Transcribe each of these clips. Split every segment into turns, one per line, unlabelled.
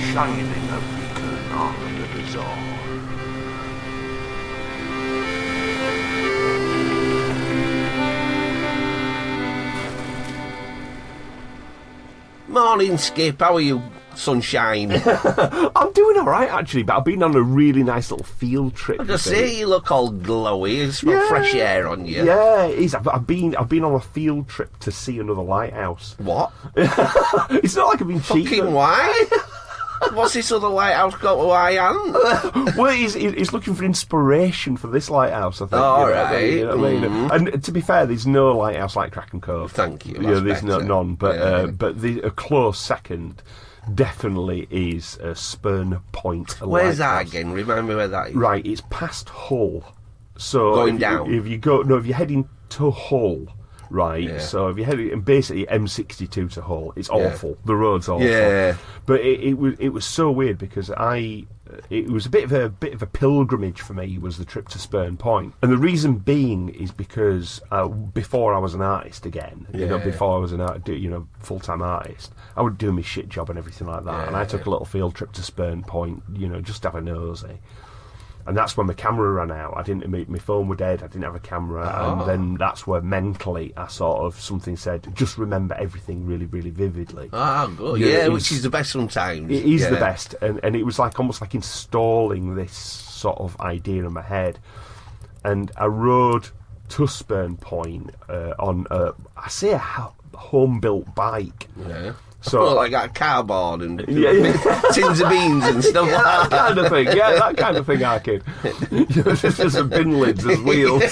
shining a beacon on the bazaar. Morning, Skip. How are you, sunshine?
I'm doing all right, actually, but I've been on a really nice little field trip.
I just see you look all glowy. It's fresh air on you.
Yeah, it is. I've been on a field trip to see another lighthouse.
What?
It's not like I've been cheating.
Fucking why? What's this other lighthouse got to I am?
Well, he's looking for inspiration for this lighthouse, I think.
All right.
You know what I mean? And to be fair, there's no lighthouse like KRAKEN Cove.
Thank you.
There's none. But a close second definitely is Spurn Point.
Where's
lighthouse.
that again? Remind me where that is.
Right, it's past Hull. So
going down.
If you're heading to Hull. Right,
yeah.
So if you head and basically M62 to Hull, it's awful. The road's awful.
Yeah,
but it was so weird because it was a bit of a pilgrimage for me. Was the trip to Spurn Point, and the reason being is because before I was an artist again, before I was an full-time artist, I would do my shit job and everything like that, and I took a little field trip to Spurn Point, just to have a nosy. And that's when my camera ran out. My phone was dead. I didn't have a camera, and then that's where mentally something said, just remember everything really, really vividly.
Oh, good. Which is the best sometimes.
It is the best, and it was almost like installing this sort of idea in my head. And I rode to Spurn Point on a home-built bike.
Yeah.
So
like that cardboard and tins of beans and stuff like that.
Kind of thing. Yeah, that kind of thing, Arkin. There's just some bin lids as wheels.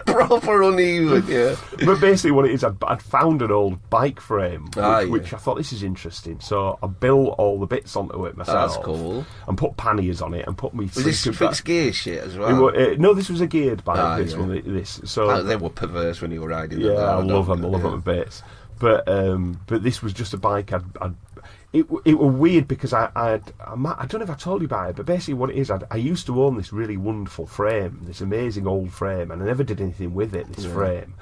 Proper uneven, yeah.
But basically what it is, I'd found an old bike frame, which I thought, this is interesting. So I built all the bits onto it myself.
That's cool.
And put panniers on it and put me...
Was this fixed gear shit as well?
No, this was a geared bike, So
they were perverse when you were riding them.
Yeah, I love them a bit. But this was just a bike It was weird because I don't know if I told you about it, but basically what it is, I used to own this really wonderful frame, this amazing old frame, and I never did anything with it, this frame.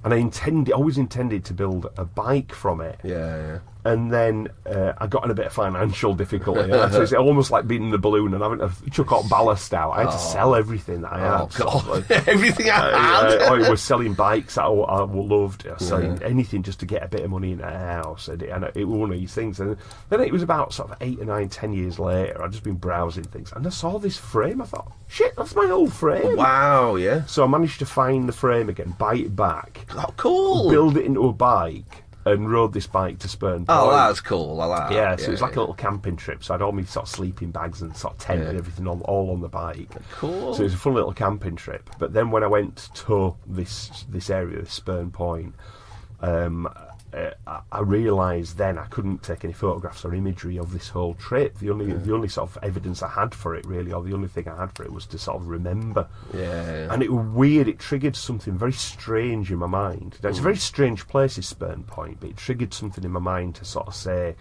And I always intended to build a bike from it.
Yeah.
And then I got in a bit of financial difficulty. So it's almost like being in the balloon and having to chuck out ballast out. I had to sell everything that I had.
God. Everything I had.
I was selling bikes that I loved. Selling anything just to get a bit of money in a house. And it was one of these things. And then it was about sort of 8 or 9, 10 years later. I'd just been browsing things. And I saw this frame. I thought, shit, that's my old frame.
Wow, yeah.
So I managed to find the frame again, buy it back.
Oh, cool.
Build it into a bike. And rode this bike to Spurn Point.
Oh, that's cool. I like that.
Yeah, so it was like a little camping trip. So I had all my sort of sleeping bags and sort of tent and everything all on the bike.
Cool.
So it was a fun little camping trip. But then when I went to this area, this Spurn Point, I realised then I couldn't take any photographs or imagery of this whole trip. The only sort of evidence I had for it, really, or the only thing I had for it was to sort of remember.
Yeah.
And it was weird. It triggered something very strange in my mind. Now, it's a very strange place, this Spurn Point, but it triggered something in my mind to sort of say,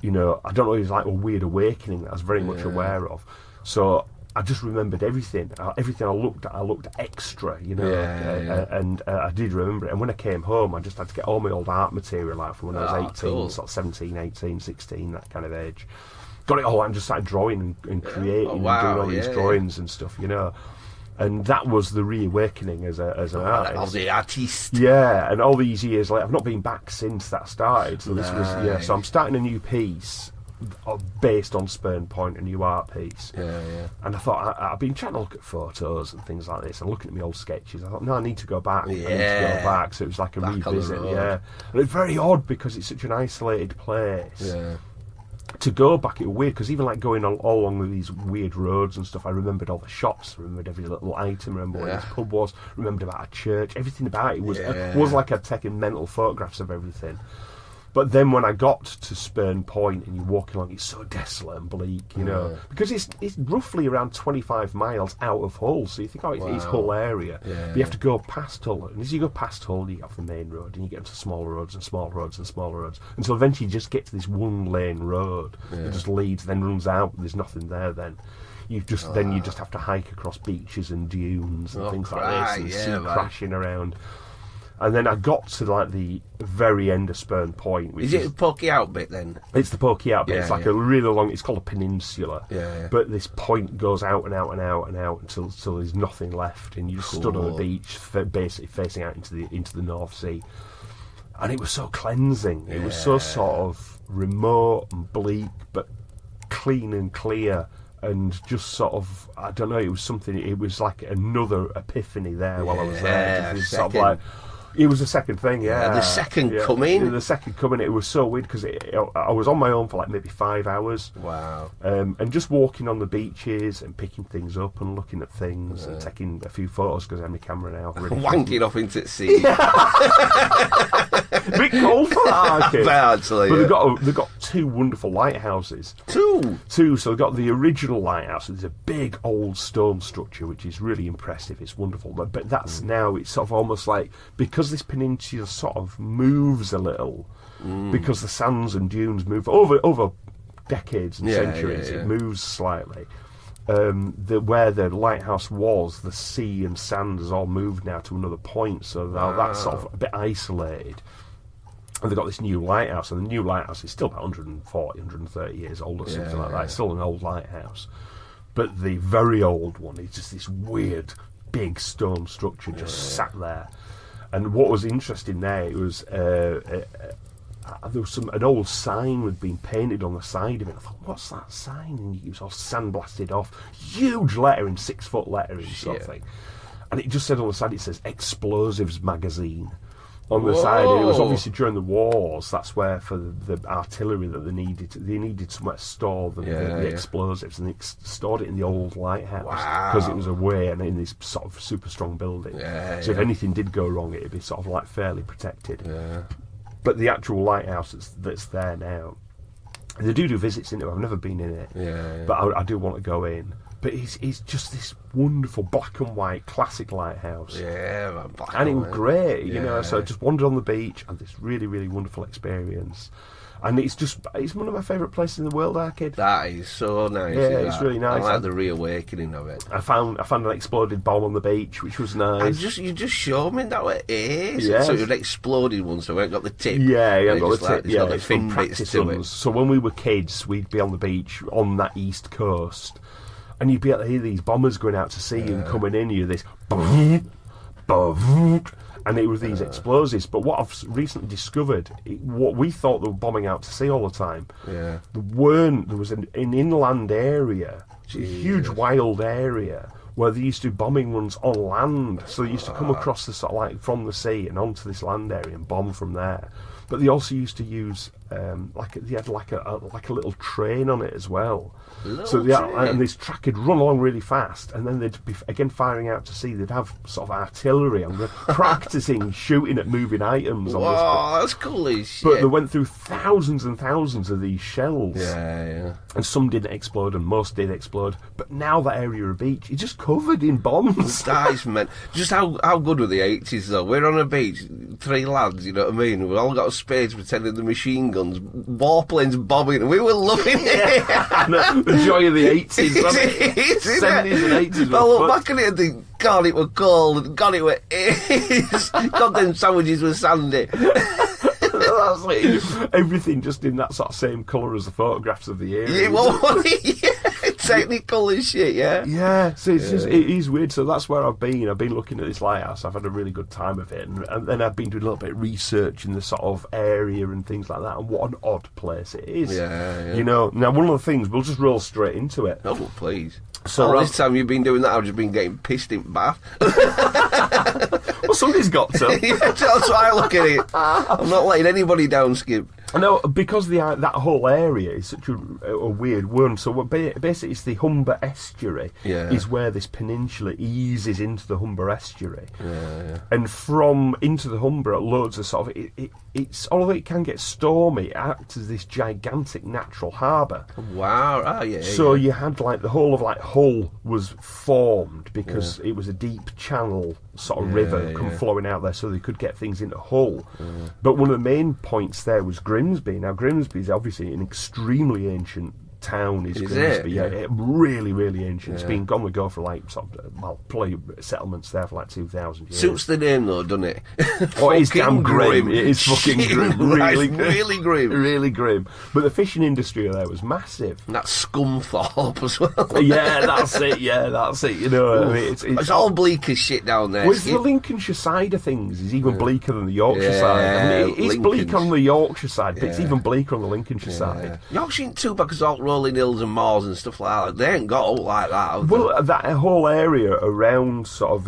I don't know, it was like a weird awakening that I was very much aware of. So I just remembered everything. Everything I looked at, I looked extra, and I did remember it. And when I came home, I just had to get all my old art material out from when I was 18,
cool.
sort of 17, 18, 16, that kind of age. Got it all out and just started drawing and creating and doing all these drawings and stuff, And that was the reawakening as an artist.
As the artist.
Yeah, and all these years later, I've not been back since that started. So this was, so I'm starting a new piece based on Spurn Point, a new art piece.
Yeah.
And I thought, I've been trying to look at photos and things like this, and looking at my old sketches. I thought, no, I need to go back.
Yeah.
I need to go back. So it was like a revisit. Yeah, and it's very odd because it's such an isolated place.
Yeah.
To go back, it was weird because even like going all along with these weird roads and stuff, I remembered all the shops, remembered every little item, remembered where this pub was, remembered about a church, everything about it was like I'd taken mental photographs of everything. But then when I got to Spurn Point and you're walking along, it's so desolate and bleak, because it's roughly around 25 miles out of Hull. So you think, it's Hull area.
Yeah.
But you have to go past Hull. And as you go past Hull, you get off the main road and you get into smaller roads and smaller roads and smaller roads. Until eventually you just get to this one lane road that just leads, then runs out. There's nothing there then. You just have to hike across beaches and dunes and things like this and sea crashing around. And then I got to like the very end of Spurn Point. Which
Is it a pokey out bit then?
It's the pokey out bit.
Yeah,
It's like
yeah.
a really long. It's called a peninsula.
Yeah.
But this point goes out and out and out and out until there's nothing left, and you just stood on the
Cool.
beach, basically facing out into the North Sea. And it was so cleansing. It was so sort of remote and bleak, but clean and clear. And just sort of, I don't know, it was something, it was like another epiphany there while I was there.
Yeah,
Just this sort of
second.
like, it was a second thing, yeah.
The second coming.
The second coming, it was so weird because I was on my own for like maybe 5 hours.
Wow.
And just walking on the beaches and picking things up and looking at things and taking a few photos because I have my camera now.
Wanking off into the sea.
A bit cold for that, Arcade.
Actually,
But they've got 2 wonderful lighthouses.
Two.
So they've got the original lighthouse. There's a big old stone structure which is really impressive. It's wonderful, but that's now it's sort of almost like because this peninsula sort of moves a little because the sands and dunes move over decades and centuries.
Yeah.
It moves slightly. Where the lighthouse was, the sea and sand has all moved now to another point, so now that's sort of a bit isolated. And they've got this new lighthouse, and the new lighthouse is still about 140, 130 years old or something like that. It's still an old lighthouse. But the very old one is just this weird, big stone structure just sat there. And what was interesting there, it was there was an old sign had been painted on the side of it. I thought, what's that sign? And it was all sandblasted off. Huge lettering, 6-foot lettering sort of thing. And it just said on the side, it says Explosives Magazine on the side. And it was obviously during the wars, that's where for the artillery that they needed somewhere to store the explosives, and they stored it in the old lighthouse because it was away and in this sort of super strong building. So if anything did go wrong, it'd be sort of like fairly protected. But the actual lighthouse that's there now, they do visits in it. I've never been in it, but I do want to go in. But it's just this wonderful black and white classic lighthouse.
Yeah,
And it was great, you know. So I just wandered on the beach, and this really, really wonderful experience. And it's one of my favourite places in the world, Arcade.
That is so nice.
Yeah, it's really nice.
I like the reawakening of it.
I found an exploded bomb on the beach, which was nice.
You just showed me that way it is.
Yes.
So it was an exploded one, so we ain't got the tip.
Yeah,
And
got
it's
the
like-
tip.
it's got the
It's from
fin bits
practice
to
runs.
it.
So when we were kids, we'd be on the beach on that east coast, and you'd be able to hear these bombers going out to sea and coming in. You hear this, and it was these explosives. But what I've recently discovered, what we thought they were bombing out to sea all the time, there weren't. There was an inland area, a huge wild area, where they used to do bombing runs on land. So they used to come across the sort of like from the sea and onto this land area and bomb from there. But they also used to use they had like a little train on it as well. And this track would run along really fast, and then they'd be again firing out to sea. They'd have sort of artillery and practicing shooting at moving items.
Wow, that's cool as shit.
But they went through thousands and thousands of these shells.
Yeah.
And some didn't explode, and most did explode. But now that area of beach is just covered in bombs.
That is meant. Just how good were the 80s though? We're on a beach, 3 lads, you know what I mean? We've all got spades pretending the machine guns, warplanes bombing, and we were loving it.
The joy of the 80s, wasn't it? 70s and 80s.
I look back at it and think, God, it were cold, and God, it were is. God, them sandwiches were sandy.
That's like everything just in that sort of same colour as the photographs of the area.
Technical and shit, yeah.
Yeah, so it's just, it is weird. So that's where I've been. I've been looking at this lighthouse. I've had a really good time of it, and then I've been doing a little bit of research in the sort of area and things like that. And what an odd place it is.
Yeah.
You know. Now, one of the things, we'll just roll straight into it.
Oh, please.
So
all this time you've been doing that, I've just been getting pissed in bath.
Well, somebody's got to.
Yeah, that's why I look at it. I'm not letting anybody down, Skip.
No, because that whole area is such a weird one. So basically, it's the Humber estuary is where this peninsula eases into the Humber estuary. And from into the Humber, loads of sort of it's although it can get stormy, it acts as this gigantic natural harbour.
Wow!
So you had like the whole of like Hull was formed because it was a deep channel sort of river flowing out there, so they could get things into Hull. But one of the main points there was Grimsby. Now Grimsby is obviously an extremely ancient town is
Is
Grimsby.
it?
Yeah, really, really ancient. It's
Yeah.
been on the go for like probably settlements there for like 2,000 years.
Suits the name though, doesn't it?
Oh, it's damn
Fucking
grim. It is fucking grim. Really grim.
Really grim.
Really grim. But the fishing industry there was massive.
And that's Scunthorpe as well.
Yeah, that's it. Yeah, that's it. You know, I mean,
It's all bleak as shit down there.
well, it's the Lincolnshire side of things is even bleaker than the Yorkshire
Yeah,
side. I mean, it's bleak
Lincoln's-
on the Yorkshire side, but it's
Yeah.
even bleaker on the Lincolnshire side.
Yorkshire ain't too bad because all rolling hills and moors and stuff like that. They ain't got all like that. have they?
Well, that whole area around sort of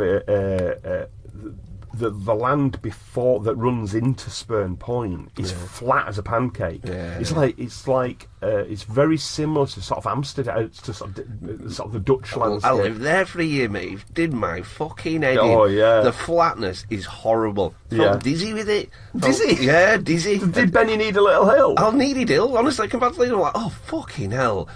the land before that runs into Spurn Point is flat as a pancake.
Yeah.
It's very similar to sort of Amsterdam, to sort of the Dutch landscape.
I lived there for a year, mate. Did my fucking head
Oh,
in.
yeah.
The flatness is horrible.
Yeah.
Felt dizzy with it.
Dizzy?
Yeah, dizzy.
Did Benny need a little hill?
I'll need it ill. Honestly, I come back to I'm like, oh, fucking hell.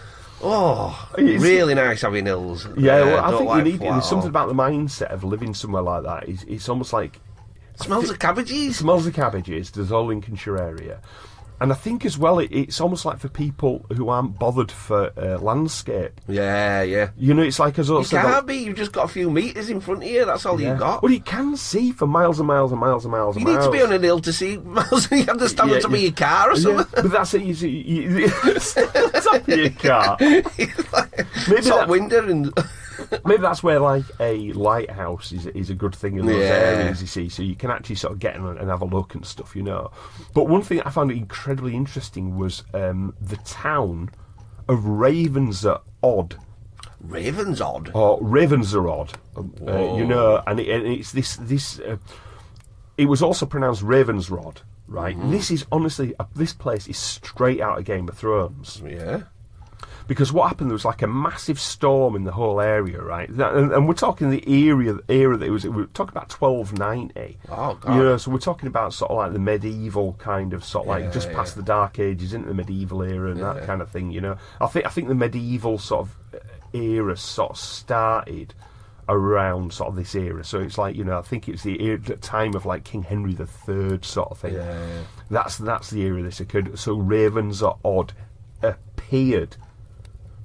Oh,
It's-
really nice having hills.
Yeah, well, I
don't
think
like
you need.
flat
There's something
or-
about the mindset of living somewhere like that. It's almost like
Smells of cabbages.
smells of cabbages. There's whole Lincolnshire area, and I think as well it's almost like for people who aren't bothered for landscape.
Yeah, yeah.
You know, it's like as
You
also
can't be. You've just got a few metres in front of you. That's all you've got.
Well, you can see for miles and miles and miles and miles
You
and
need
miles.
to be on an hill to see miles. You have to stand on top of your car or
Yeah,
something.
but that's it. It's top of your car. Maybe
Top
that,
window and
maybe that's where like a lighthouse is a good thing in those
Yeah.
areas. You see, so you can actually sort of get in and have a look and stuff. You know. But one thing I found incredibly interesting was the town of Ravenser Odd.
Raven's odd.
Or Ravenser Odd, you know, and it's this. It was also pronounced Ravensrod, right? This is honestly, this place is straight out of Game of Thrones.
Yeah.
Because what happened, there was like a massive storm in the whole area, right? And we're talking the era that it was. We're talking about 1290.
Oh, God.
You know, so we're talking about sort of like the medieval kind of sort of like just past the Dark Ages into the medieval era and that kind of thing. You know, I think the medieval sort of era sort of started around sort of this era. So it's like, you know, I think it's the time of like King Henry III sort of thing.
Yeah.
That's the era this occurred. So Ravenser Odd appeared.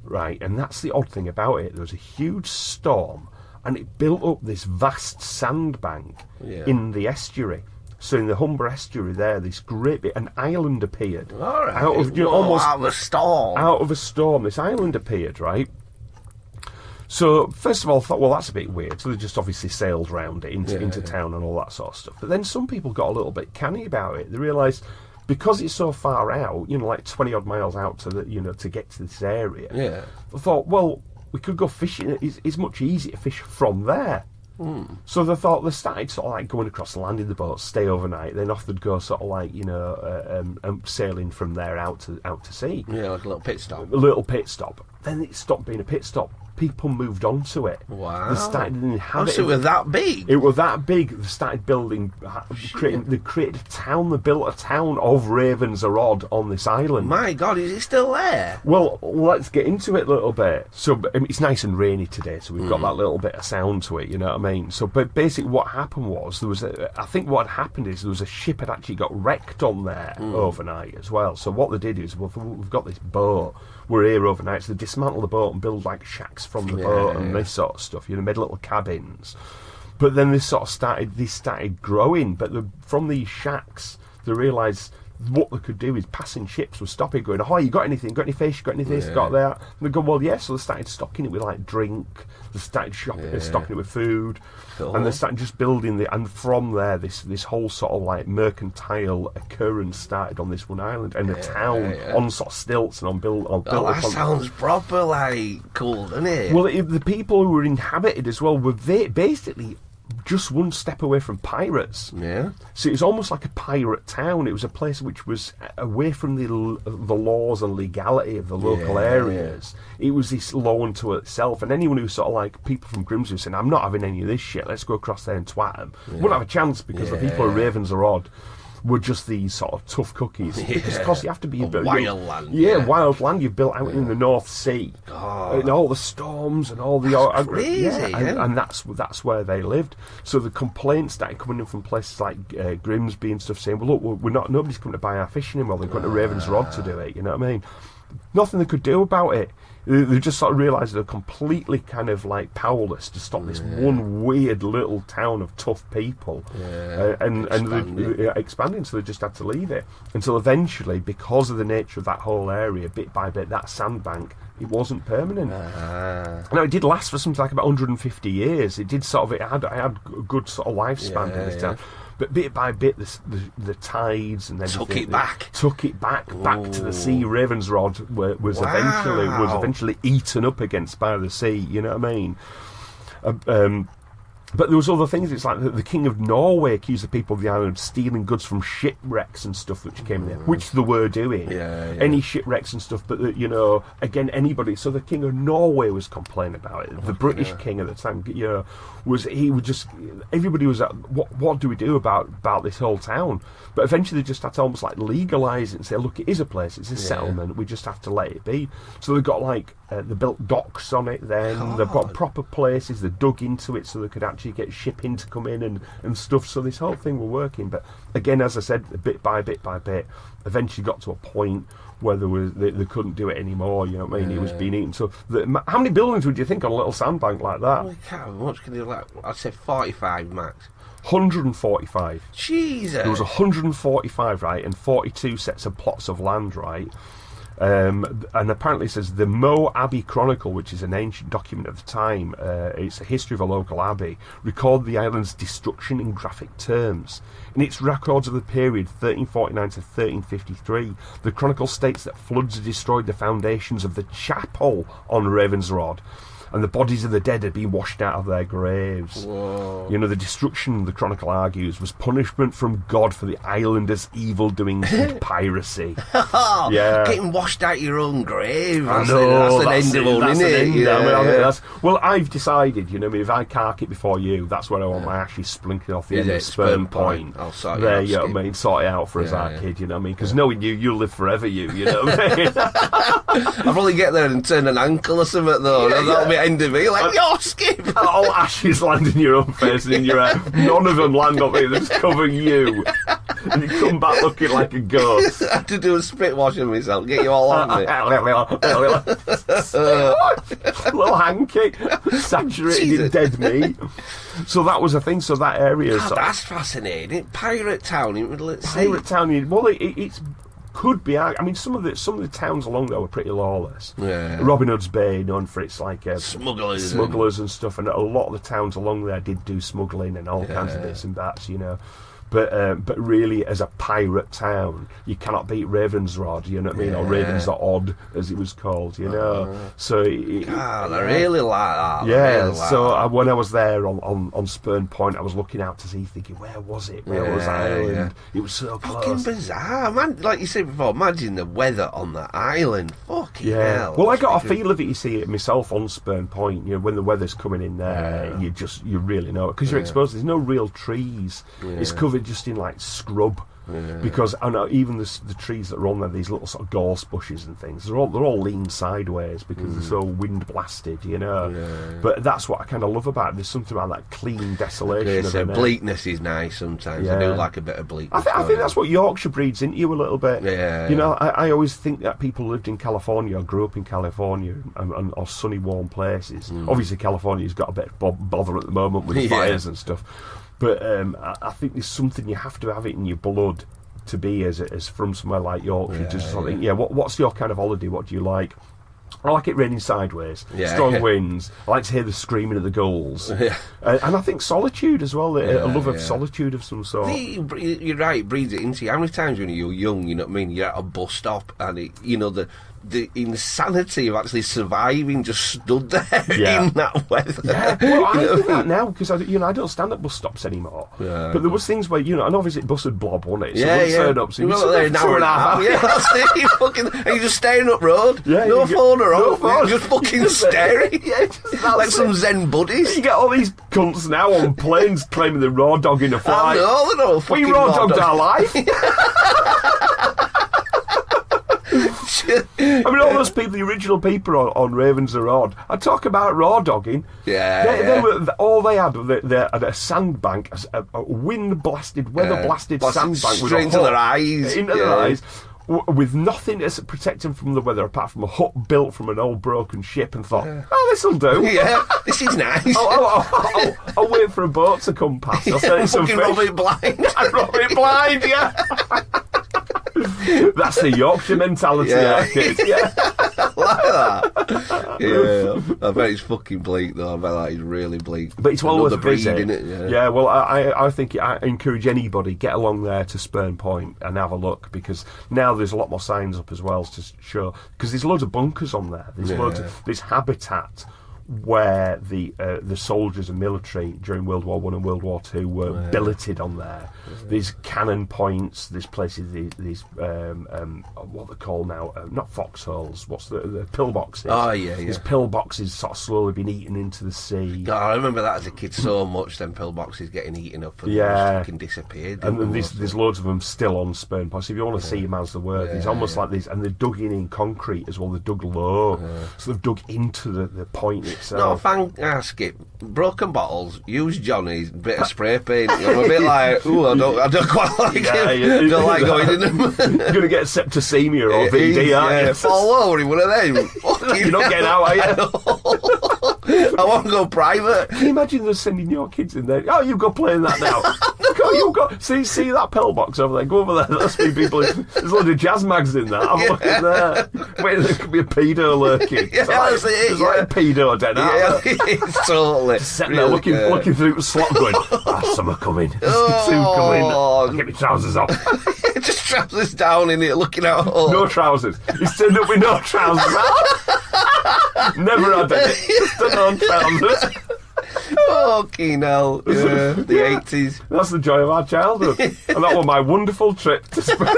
Right, and that's the odd thing about it. There was a huge storm, and it built up this vast sandbank in the estuary. So in the Humber estuary there, this great bit, an island appeared.
All right.
Out of, you know, almost
out of a storm.
out of a storm, this island appeared, right? So first of all, I thought, well, that's a bit weird. So they just obviously sailed round it into town and all that sort of stuff. But then some people got a little bit canny about it. They realised, because it's so far out, you know, like 20 odd miles out to the, you know, to get to this area.
Yeah.
I thought, well, we could go fishing. It's much easier to fish from there. So they thought, they started sort of like going across the land in the boat, stay overnight, then off they'd go sort of like, you know, sailing from there out to sea.
Yeah, like a little pit stop.
A little pit stop. Then it stopped being a pit stop. People moved on to it.
Wow.
They started
Oh,
inhabiting.
so it was that big?
It was that big. They started building, they created a town. They built a town of Ravenser Odd on this island.
My God, is it still there?
Well, let's get into it a little bit. So it's nice and rainy today, so we've got that little bit of sound to it. You know what I mean? So, but basically, what happened was I think what had happened is there was a ship had actually got wrecked on there overnight as well. So what they did is, well, we've got this boat. We're here overnight, so they dismantle the boat and build like shacks from the boat and this sort of stuff. You know, made little cabins. But then this started growing. But from these shacks, they realised what they could do is passing ships were stopping, going, "Oh, you got anything? Got any fish? Got any this? Got that?" And they go, "Well, yes." Yeah. So they started stocking it with like drink. They started stocking it with food, and they started just building and from there, this whole sort of like mercantile occurrence started on this one island, and a town on sort of stilts and on built.
Oh, that sounds proper like cool, doesn't it?
Well, the people who were inhabited as well were basically just one step away from pirates.
Yeah.
So it was almost like a pirate town. It was a place which was away from the laws and legality of the local areas. It was this law unto itself. And anyone who sort of like people from Grimsby saying, "I'm not having any of this shit, let's go across there and twat them," wouldn't have a chance because the people of Ravenser Odd were just these sort of tough cookies. Because you have to be
wild land.
Yeah, wild land you've built out in the North Sea. And all the storms and all the
crazy,
and that's where they lived. So the complaints started coming in from places like Grimsby and stuff saying, "Well, look, nobody's coming to buy our fishing anymore. They're going to Ravenser Odd to do it." You know what I mean? nothing they could do about it. They just sort of realised they're completely kind of like powerless to stop this one weird little town of tough people, and they're expanding. So they just had to leave it until eventually, because of the nature of that whole area, bit by bit, that sandbank, it wasn't permanent. Now it did last for something like about 150 years. It did sort of it had a good sort of lifespan in this town. But bit by bit, the tides and everything took it back to the sea. Ravenser Odd was eventually eaten up against by the sea. You know what I mean? But there was other things. It's like the King of Norway accused the people of the island of stealing goods from shipwrecks and stuff which came in there, which they were doing. Any shipwrecks and stuff, but again, anybody. So the King of Norway was complaining about it. The British King at the time, everybody was at, what do we do about this whole town? But eventually they just had to almost like legalise it and say, look, it is a place, it's a settlement, we just have to let it be. So they got like they built docks on it. Then they've got proper places. They dug into it so they could actually get shipping to come in and stuff. So this whole thing were working. But again, as I said, bit by bit, eventually got to a point where they couldn't do it anymore. You know what I mean? It was being eaten. So how many buildings would you think on a little sandbank like that?
Well, how much can you like? I'd say 45 max.
145.
Jesus.
There was 145, right, and 42 sets of plots of land, right. And apparently it says the Mo Abbey Chronicle, which is an ancient document of the time, it's a history of a local abbey, recorded the island's destruction in graphic terms. In its records of the period 1349 to 1353, the chronicle states that floods destroyed the foundations of the chapel on Ravenser Odd, and the bodies of the dead had been washed out of their graves.
Whoa.
You know, the destruction, the Chronicle argues, was punishment from God for the islanders' evil doings and piracy.
Getting washed out your own grave.
That's an end of one, isn't it?
Yeah.
Well, I've decided, you know, if I cark it before you, that's where I want my ashes splinking off the end of Sperm Point.
I'll sort
there,
it out.
You know what I mean? Sort it out for us, our kid, you know what I mean? Because knowing you'll live forever, you know what I mean?
I'll probably get there and turn an ankle or something, though. That'll be end of me, like, your skip!
All ashes land in your own face and in your head. None of them land on me, they just cover you. And you come back looking like a ghost.
I have to do a spit wash of myself, get you all on it.
Little hanky, saturated in dead meat. So that was a thing, so that area...
God, that's fascinating. Pirate town in the middle of the sea.
Pirate town, well, it's... Could be. I mean, some of the towns along there were pretty lawless. Robin Hood's Bay, known for its like smugglers and stuff, and a lot of the towns along there did do smuggling and all kinds of bits and bats, you know. But really, as a pirate town, you cannot beat Ravenser Odd, you know what I mean, or Ravenser Odd, as it was called, you know. So
God, I really like that.
Yeah. So when I was there on Spurn Point, I was looking out to sea, thinking, where was it? Where was Ireland? It was so close.
Fucking bizarre, man. Like you said before, imagine the weather on that island. Fucking hell.
Well, I got a feel of it. You see it myself on Spurn Point. You know, when the weather's coming in there, you really know it because you're exposed. There's no real trees. It's covered just in like scrub. Because I know even the trees that are on there, these little sort of gorse bushes and things, they're all lean sideways because they're so wind blasted, you know. But that's what I kind of love about it. There's something about that clean desolation.
So bleakness is nice sometimes. I do like a bit of bleakness.
I think that's what Yorkshire breeds into you a little bit. You know,
Yeah.
I always think that people who lived in California or grew up in California or sunny, warm places. Obviously, California's got a bit of bother at the moment with fires and stuff. But I think there's something you have to have it in your blood to be as from somewhere like Yorkshire. Just something. What's your kind of holiday? What do you like? I like it raining sideways, strong winds. I like to hear the screaming of the gulls, and I think solitude as well. A love of solitude of some sort.
You're right. It breeds it into you. How many times when you're young, you know what I mean? You're at a bus stop, and the insanity of actually surviving just stood there in that weather.
Well, I do that now because I don't stand at bus stops anymore. But there was things where and obviously the bus would blob, wouldn't it? So turn up. So you
there an hour and a half. Yeah, that's it. And you're just staring up road. No phone or all. You're just fucking staring. Like some Zen buddies.
You get all these cunts now on planes claiming they're raw dogging a flight.
I know, they're all fucking
we raw dogged our life. I mean, all those people, the original people on Ravenser Odd, I talk about raw dogging. All they had a sandbank, a wind-blasted, weather-blasted sandbank.
Straight into their eyes.
Into their eyes. with nothing to protect them from the weather apart from a hut built from an old broken ship, and thought, oh, this'll do.
Yeah, this is nice.
I'll wait for a boat to come past. I'll send some fish.
Rob it blind.
I rob it blind, yeah. That's the Yorkshire mentality, kid. Yeah.
Like that. Yeah, I bet it's fucking bleak though. I bet that is really bleak.
But it's well worth a visit.
Innit?
Yeah, well, I think I encourage anybody, get along there to Spurn Point and have a look, because now there's a lot more signs up as well to show, because there's loads of bunkers on there. There's loads of this habitat where the soldiers and military during World War I and World War II were billeted on there. There's cannon points, there's places, these what they're called now, not foxholes, what's the pillboxes.
Oh, yeah.
These pillboxes sort of slowly been eaten into the sea.
God, I remember that as a kid so much, them pillboxes getting eaten up and just fucking disappeared.
And there's loads of them still on Spurn Point. So if you want to see them as they were, there's almost like these, and they're dug in concrete as well, they're dug low. So they've dug into the point itself.
No, Skip. Broken bottles, use Johnny's, bit of spray paint. I'm a bit like, ooh, I don't quite like it. Don't like going in them.
You're going to get septicemia or VD, aren't you?
Fall over in one of them.
You're not getting out, are you?
I want to go private.
Can you imagine them sending your kids in there? Oh, you go play in that now. You go. See that pillbox over there. Go over there. There's people. There's a load of jazz mags in there. Have a look in there. Wait, there could be a pedo lurking.
Yeah,
it's like a pedo den.
Yeah, totally.
Just sitting there looking through the slot, going, summer coming. Soon coming. I'll get my trousers off.
Just trousers down in it, looking out.
No trousers. He's turned up with no trousers on. Never had it. Just done on trousers.
Fucking hell. Yeah, the 80s.
That's the joy of our childhood. And that was my wonderful trip to Spurn.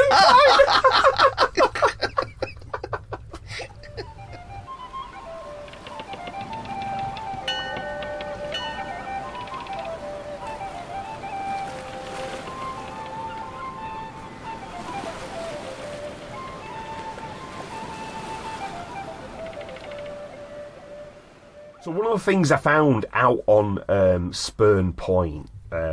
So one of the things I found out on Spurn Point,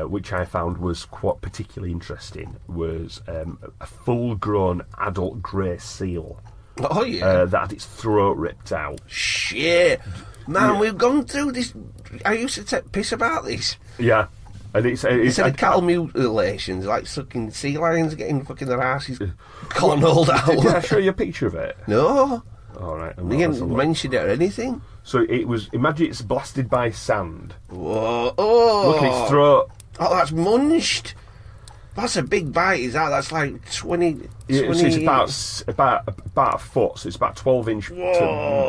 which I found was quite particularly interesting, was a full-grown adult grey seal.
Oh, yeah.
That had its throat ripped out.
Shit. Man, we've gone through this. I used to take piss about this.
Yeah. And it's
cattle mutilations, like sucking sea lions getting fucking their asses cornholed out.
Did I show you a picture of it?
No.
All right.
You didn't mention it or anything.
So it was. Imagine it's blasted by sand.
Whoa! Oh!
Look at its throat.
Oh, that's munched. That's a big bite. Is that? That's like 20.
Yeah, so it's about a foot. So it's about 12-inch to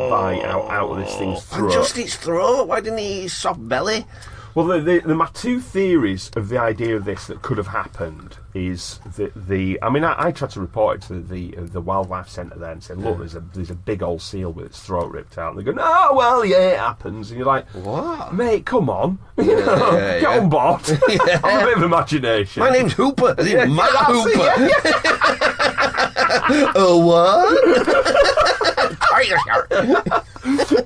bite out of this thing's throat.
And just its throat. Why didn't he eat his soft belly?
Well, my two theories of the idea of this that could have happened is I mean, I tried to report it to the wildlife centre there and said, look, there's a big old seal with its throat ripped out. And they go, no, well, yeah, it happens. And you're like, what? Mate, come on. Get on board. Have a bit of imagination.
My name's Hooper. Matt Hooper. Oh, what?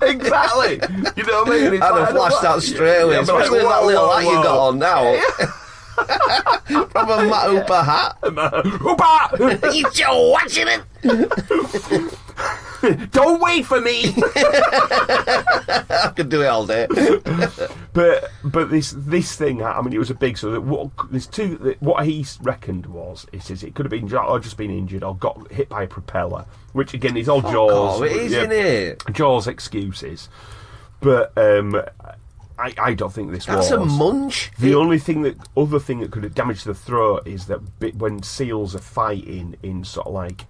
Exactly. You know what I mean?
I'd have flashed that straight away, especially with that little hat you got on now. From a Matt Hooper hat.
Hooper!
You still watching it?
Don't wait for me.
I could do it all day.
but this thing, I mean, it was a big. So what he reckoned was, he says it could have been just been injured or got hit by a propeller, which again is all Jaws.
Oh, it is, isn't it?
Jaws excuses, but I don't think this was.
That's a munch.
The only other thing that could have damaged the throat is that when seals are fighting in sort of like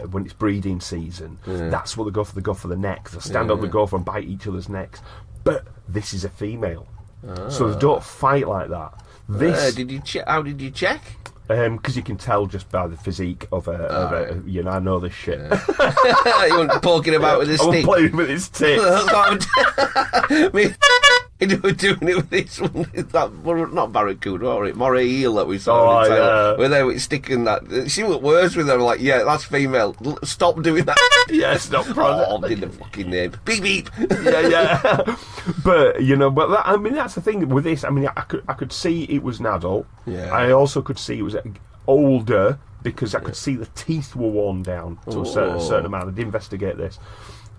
when it's breeding season, that's what they go for. They go for the neck. They stand up, they go for and bite each other's necks. But this is a female, so they don't fight like that.
Did you check? How did you check?
Because you can tell just by the physique of a you know, I know this shit.
You weren't poking about with his stick.
I was playing with his tits.
We were doing it with this one, not barracuda, or moray eel that we saw. Where they were sticking that. She was worse with her, like, yeah, that's female. Stop doing that.
Yeah, stop.
Oh, in the fucking name. Beep beep.
Yeah. But you know, I mean, that's the thing with this. I mean, I could see it was an adult.
Yeah.
I also could see it was older because I could see the teeth were worn down to a certain amount. I did investigate this.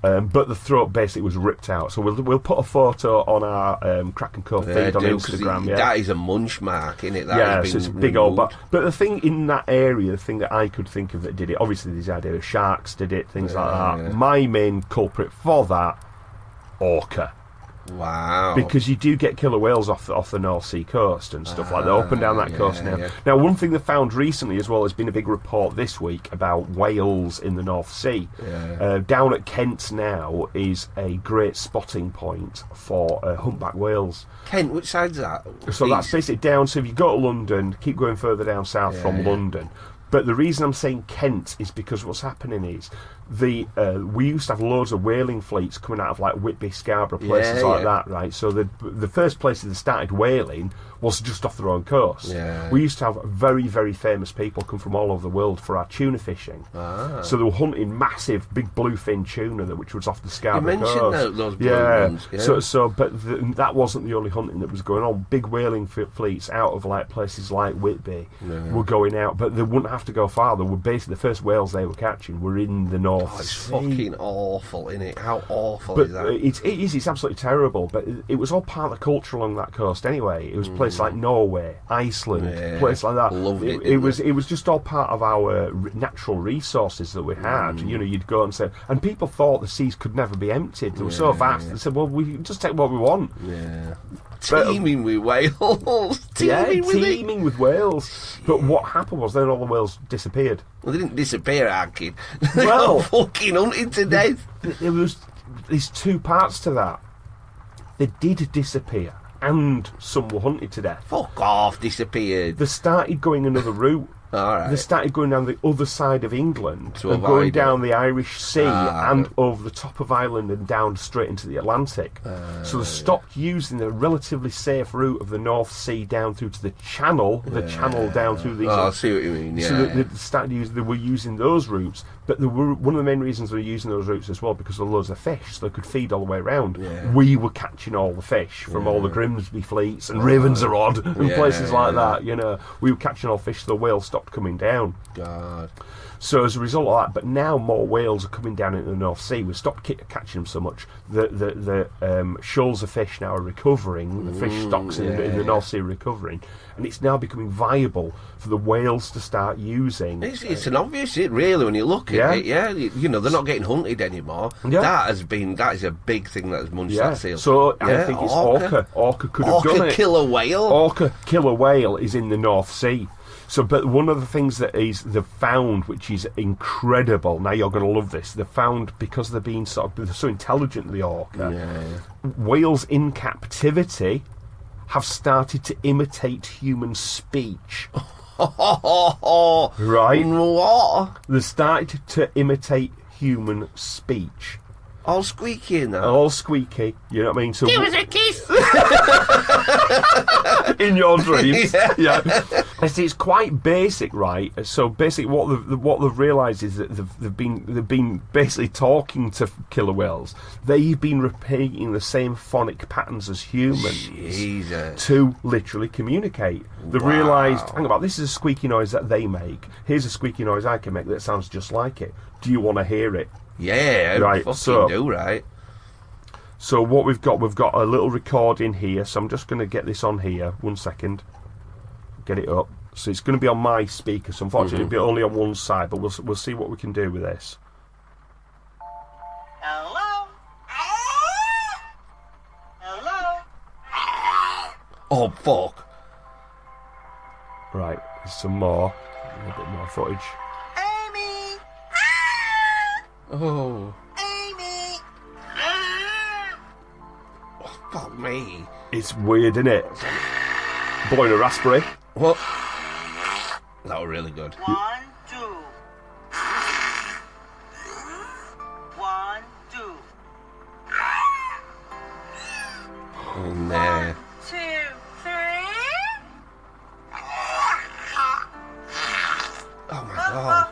But the throat basically was ripped out. So we'll put a photo on our KRAKEN Cove feed on Instagram.
That is a munch mark, isn't it?
So it's a big old... But the thing in that area, the thing that I could think of that did it, obviously there's the idea of sharks did it, things like that.
Yeah.
My main culprit for that, Orca.
Wow.
Because you do get killer whales off the North Sea coast and stuff like that, up and down that coast now. Yeah. Now, one thing they found recently as well, has been a big report this week about whales in the North Sea. Yeah. Down at Kent now is a great spotting point for humpback whales.
Kent, which side's that?
So that's basically down, so if you go to London, keep going further down south from London. But the reason I'm saying Kent is because what's happening is we used to have loads of whaling fleets coming out of like Whitby, Scarborough, places like that, right? So the first places that started whaling was just off their own coast. Yeah. We used to have very, very famous people come from all over the world for our tuna fishing. So they were hunting massive, big bluefin tuna, which was off the Scarborough coast.
You mentioned those blue ones.
Yeah. But that wasn't the only hunting that was going on. Big whaling fleets out of like places like Whitby were going out, but they wouldn't have to go far. They were basically the first whales they were catching were in the North Sea.
It's fucking awful, isn't it? How awful is that?
It's absolutely terrible. But it was all part of the culture along that coast anyway. It was places like Norway, Iceland, places like that.
Loved it.
It was just all part of our natural resources that we had. You know, you'd go and say, and people thought the seas could never be emptied. They were so vast. They said, well, we can just take what we want.
Yeah. Teeming with whales. Teeming
with whales. But what happened was then all the whales disappeared.
Well, they didn't disappear, kid. They got fucking hunted to death.
There's two parts to that. They did disappear, and some were hunted to death.
Fuck off, disappeared.
They started going another route.
Right.
They started going down the other side of England and going down the Irish Sea and over the top of Ireland and down straight into the Atlantic. So they stopped using the relatively safe route of the North Sea down through to the Channel, down through these.
I see what you mean. Yeah.
So they were using those routes, but one of the main reasons they were using those routes as well because there were loads of fish, so they could feed all the way around. Yeah. We were catching all the fish from all the Grimsby fleets and Ravenser Odd and places like that. You know, we were catching all fish, so the whales stopped coming down.
God.
So as a result of that, but now more whales are coming down into the North Sea. We've stopped catching them so much. The shoals of fish now are recovering. The fish stocks in the North Sea are recovering, and it's now becoming viable for the whales to start using.
It's an obvious shit, really, when you look at it. Yeah, you know, they're not getting hunted anymore. Yeah. That is a big thing that has munched that seal.
So I think it's Orca. Orca could have done it.
Orca killer whale.
Orca killer whale is in the North Sea. So, but one of the things that they've found, which is incredible, now you're going to love this, they've found, because they're being they're so intelligent, the orca, whales in captivity have started to imitate human speech. Right?
What?
They started to imitate human speech.
All squeaky in that.
All squeaky, you know what I mean? So
give us a kiss!
In your dreams. Yeah. It's quite basic, right? So basically what they've realised is that they've been basically talking to killer whales. They've been repeating the same phonic patterns as humans to literally communicate. They realised, hang about, this is a squeaky noise that they make. Here's a squeaky noise I can make that sounds just like it. Do you want to hear it?
Yeah,
right.
Do, right.
So what we've got a little recording here. So I'm just going to get this on here. 1 second. Get it up. So it's going to be on my speaker. So unfortunately, it'll be only on one side. But we'll see what we can do with this.
Hello. Hello.
Oh fuck.
Right. There's some more. A bit more footage.
Oh.
Amy!
Oh, fuck me.
It's weird, isn't it? Blowing a raspberry.
What? That was really good.
1, 2. 1, 2.
In there.
2, 3.
Oh my god.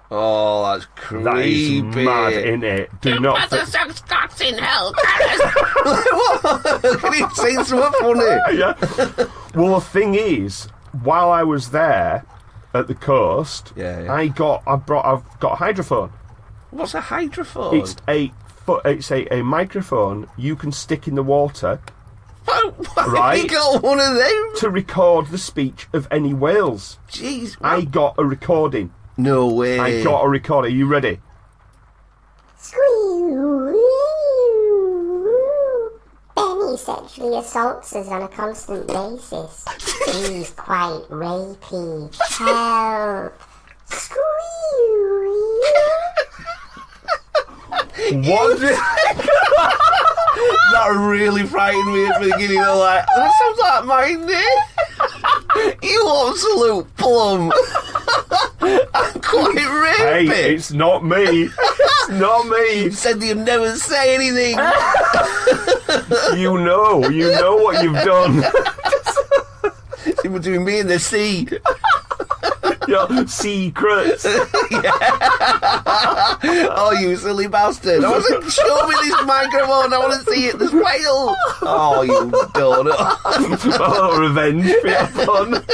Oh, that's creepy. That is mad, isn't it? Do not.
flipping hell.
Can you say something funny?
Yeah. Well, the thing is, while I was there at the coast, I've got a hydrophone.
What's a hydrophone?
It's a microphone you can stick in the water.
Why have you got one of them?
To record the speech of any whales.
Jeez.
I got a recording.
No way.
I got a recording. Are you ready?
Benny sexually assaults us on a constant basis. He's quite rapey. Help.
What?
That really frightened me at the beginning. I'm like, that sounds like mine, You absolute plum. I'm quite rapey.
Hey, it's not me. It's not me.
You said you'd never say anything.
You know what you've done.
See between me and the sea.
Your secrets.
Oh, you silly bastard. I wasn't show me this microphone. I want to see it. This whale. Oh, you donut.
Oh, revenge for your fun.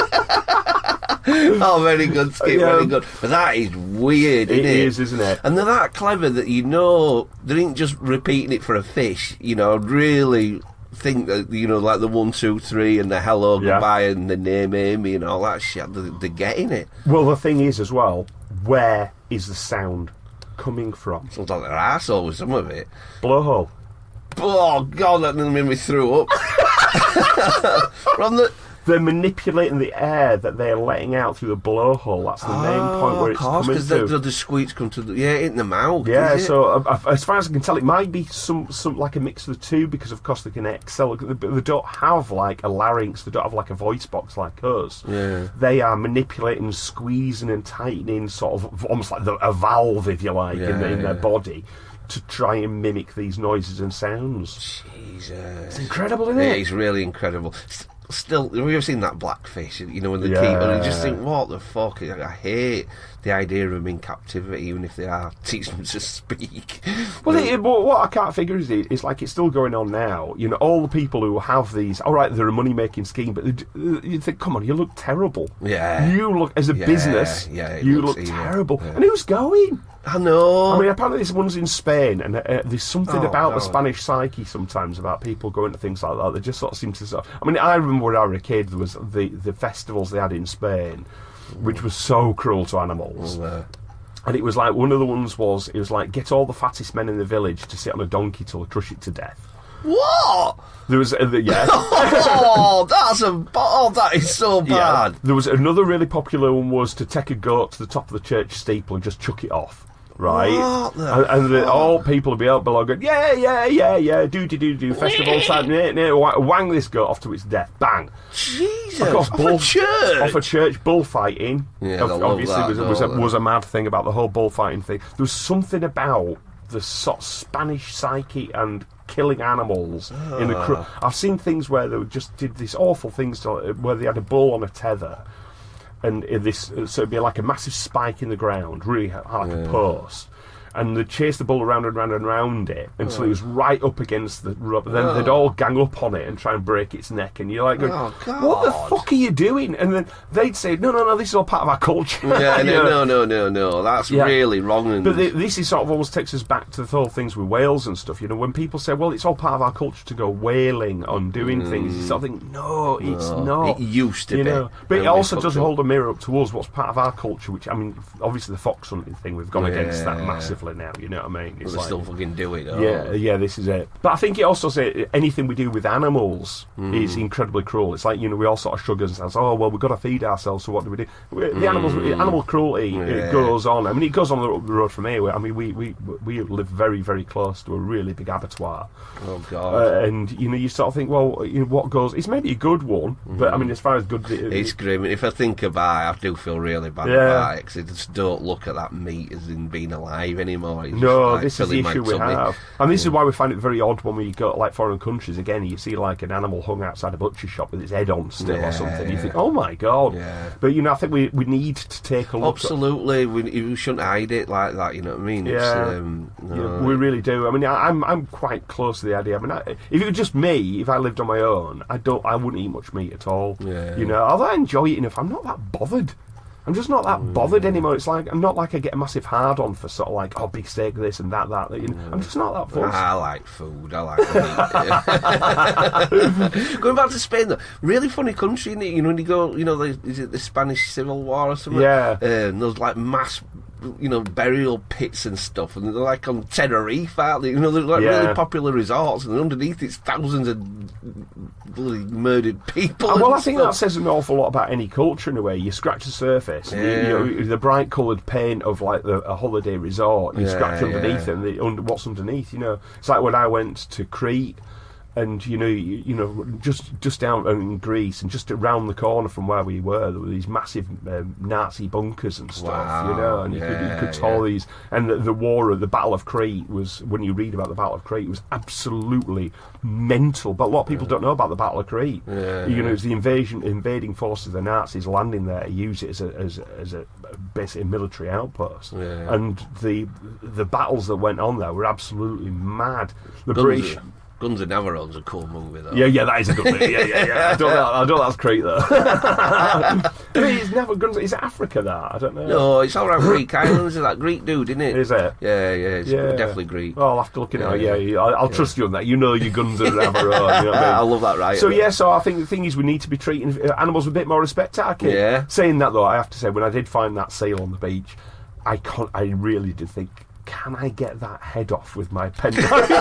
Oh, very good, Skip, very good. But that is weird, isn't it?
It is, isn't it?
And they're that clever that they ain't just repeating it for a fish. Really think that, like the 1, 2, 3 and the hello, goodbye and the name Amy and all that shit, they're getting it.
Well, the thing is as well, where is the sound coming from?
Sounds like their arsehole with some of it.
Blowhole.
Oh, God, that made me throw up. From the...
They're manipulating the air that they're letting out through the blowhole. That's the main point where it's coming to.
Because the squeaks come to in the mouth.
Yeah, so as far as I can tell, it might be some like a mix of the two, because of course they can excel. They don't have like a larynx. They don't have like a voice box like us.
Yeah.
They are manipulating, squeezing, and tightening, sort of almost like a valve, if you like, in their body, to try and mimic these noises and sounds.
Jesus,
it's incredible, isn't it?
Yeah, it's really incredible. Still, have you ever seen that blackfish? When they keep, and you just think, what the fuck? I hate the idea of them in captivity, even if they are teaching them to speak.
Well, what I can't figure is like it's still going on now. All the people who have these, all right, they're a money-making scheme, but you think, come on, you look terrible.
Yeah.
You look, as a business, you look terrible. Yeah. And who's going?
I know.
I mean, apparently this one's in Spain, and there's something about the Spanish psyche sometimes about people going to things like that. They just sort of seem to I mean, I remember when I was a kid, there was the festivals they had in Spain, which was so cruel to animals. And it was like, one of the ones was, it was like, get all the fattest men in the village to sit on a donkey till they crush it to death.
What?
There was, yeah.
That is so bad.
Yeah. There was another really popular one, was to take a goat to the top of the church steeple and just chuck it off. Right, and all people will be out below going, yeah, do, festival time, wang this goat off to its death, bang.
Jesus,
off a church, bullfighting.
Yeah,
obviously was a mad thing about the whole bullfighting thing. There was something about the sort of Spanish psyche and killing animals in the. I've seen things where they just did these awful things where they had a bull on a tether. And so it'd be like a massive spike in the ground, really like a post. And they'd chase the bull around and round and round it until it was right up against the rubber. Then they'd all gang up on it and try and break its neck. And you're like, going, what the fuck are you doing? And then they'd say, no, this is all part of our culture.
Yeah, no, that's really wrong.
But this is sort of almost takes us back to the whole things with whales and stuff. When people say, well, it's all part of our culture to go whaling on doing things, you sort of think, no, it's not.
It used to be.
But it also does hold a mirror up to us, what's part of our culture, which, I mean, obviously the fox hunting thing, we've gone against that massively now, you know what I mean?
It's like, still fucking do it.
Yeah, this is it. But I think it also says anything we do with animals is incredibly cruel. It's like, we all sort of shrug and say, oh, well, we've got to feed ourselves, so what do we do? The animal cruelty goes on. I mean, it goes on the road from here. I mean, we live very, very close to a really big abattoir.
Oh, God.
And, you sort of think, well, what goes... It's maybe a good one, but, I mean, as far as good...
It's grim. If I think about it, I do feel really bad about it, because I just don't look at that meat as in being alive anymore. anymore. He's
No,
like,
this is the
filling my
issue we
tummy.
have. And this is why we find it very odd when we go to like foreign countries. Again, you see like an animal hung outside a butcher shop with its head on still or something. You think, oh my God.
Yeah.
But, I think we need to take a look.
Absolutely. We shouldn't hide it like that, you know what I mean?
Yeah.
No.
We really do. I mean, I'm quite close to the idea. I mean, if it was just me, if I lived on my own, I wouldn't eat much meat at all.
Yeah.
Although I enjoy it enough, I'm not that bothered. I'm just not that bothered anymore. It's like I'm not like I get a massive hard on for sort of like big steak this and that. I'm just not that fussed.
I like food. I like meat. Going back to Spain, though, really funny country, isn't it? When you go, is it the Spanish Civil War or something?
Yeah.
Those like mass, burial pits and stuff, and they're like on Tenerife, aren't they? They're like really popular resorts, and underneath it's thousands of bloody murdered people.
Well, I think that says an awful lot about any culture in a way. You scratch the surface, the bright coloured paint of like a holiday resort. You scratch underneath it, and what's underneath. It's like when I went to Crete. And just down in Greece, and just around the corner from where we were, there were these massive Nazi bunkers and stuff.
Wow.
And you could tell these. And the Battle of Crete was, when you read about the Battle of Crete, it was absolutely mental. But a lot of people don't know about the Battle of Crete. It was the invading forces of the Nazis landing there, use it as a basically military outpost. And the battles that went on there were absolutely mad. The British.
Guns and Navarrone's a cool movie, though.
Yeah, that is a good movie. Yeah. I don't know that's Crete, though. I mean, it's never guns. Is it Africa, that? I don't know.
No, it's all around Greek islands. It's that Greek dude, isn't it?
Is it?
Yeah, it's definitely Greek.
Oh, I'll have to look at it. I'll trust you on that. You know your guns and Navarone. You know what I mean?
I love that, right?
So I think the thing is we need to be treating animals with a bit more respect, Taki.
Yeah.
Saying that, though, I have to say, when I did find that seal on the beach, I really did think, can I get that head off with my penknife?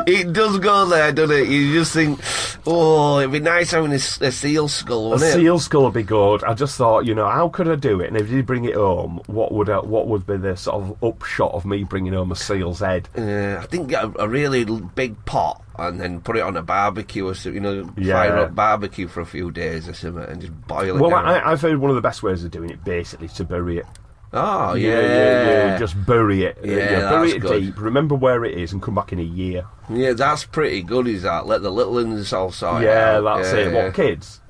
It does go there, doesn't it? You just think, it'd be nice having a seal skull, wouldn't it?
A seal skull would be good. I just thought, how could I do it? And if you bring it home, what would be the sort of upshot of me bringing home a seal's head?
I think get a really big pot and then put it on a barbecue or something, fire up barbecue for a few days or something and just boil it down.
Well, I've heard one of the best ways of doing it, basically, to bury it.
Oh,
yeah. Just bury it. Bury it
good.
deep. Remember where it is and come back in a year.
Yeah, that's pretty good, is that? Let the little ones all sort
Yeah,
it out.
that's it. What, kids?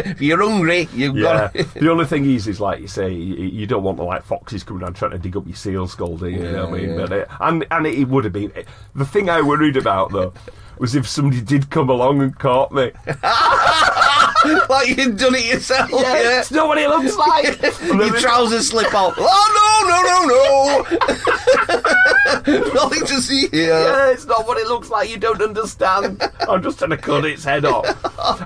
If you're hungry, you've got it.
The only thing is like you say, you don't want the foxes coming down trying to dig up your seal skull, do you? You know what I mean? But it would have been. The thing I worried about, though, was if somebody did come along and caught me.
Like you'd done it yourself, yeah?
It's not what it looks like.
Your trousers slip off. Oh, no. Nothing to see here.
Yeah, it's not what it looks like. You don't understand. I'm just trying to cut its head off.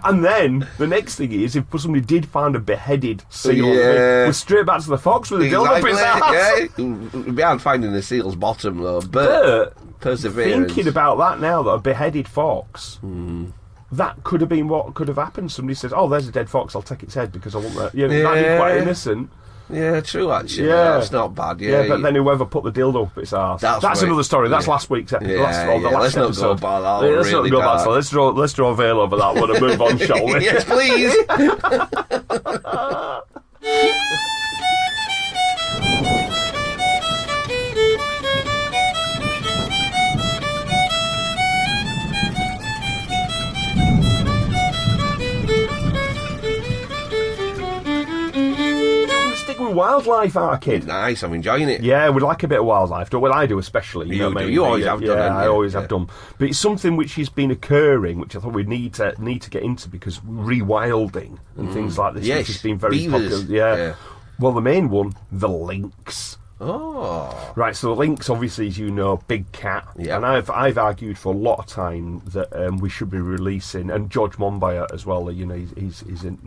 And then the next thing is, if somebody did find a beheaded seal, we're straight back to the fox with a dildo up his ass.
Yeah, it'd be hard finding the seal's bottom, though. But perseverance.
Thinking about that now, that a beheaded fox. That could have been what could have happened. Somebody says, there's a dead fox, I'll take its head because I want that. That'd be quite innocent.
Yeah, true, actually. Yeah. That's not bad,
but then whoever put the dildo up its arse. That's another story. That's last week's episode.
Let's not go about that.
Let's not go back to that. Let's draw a veil over that one and move on, shall we?
Yes, please.
Wildlife, Arcade.
Nice, I'm enjoying it.
Yeah, we like a bit of wildlife. Well, I do especially. You know what I mean?
You always have done.
I always have done. But it's something which has been occurring, which I thought we need to get into because rewilding and things like this, which has been very popular. Yeah. Well, the main one, the lynx.
Oh.
Right, so the lynx, obviously, as you know, big cat.
Yeah.
And I've argued for a lot of time that we should be releasing, and George Monbiot as well, he's a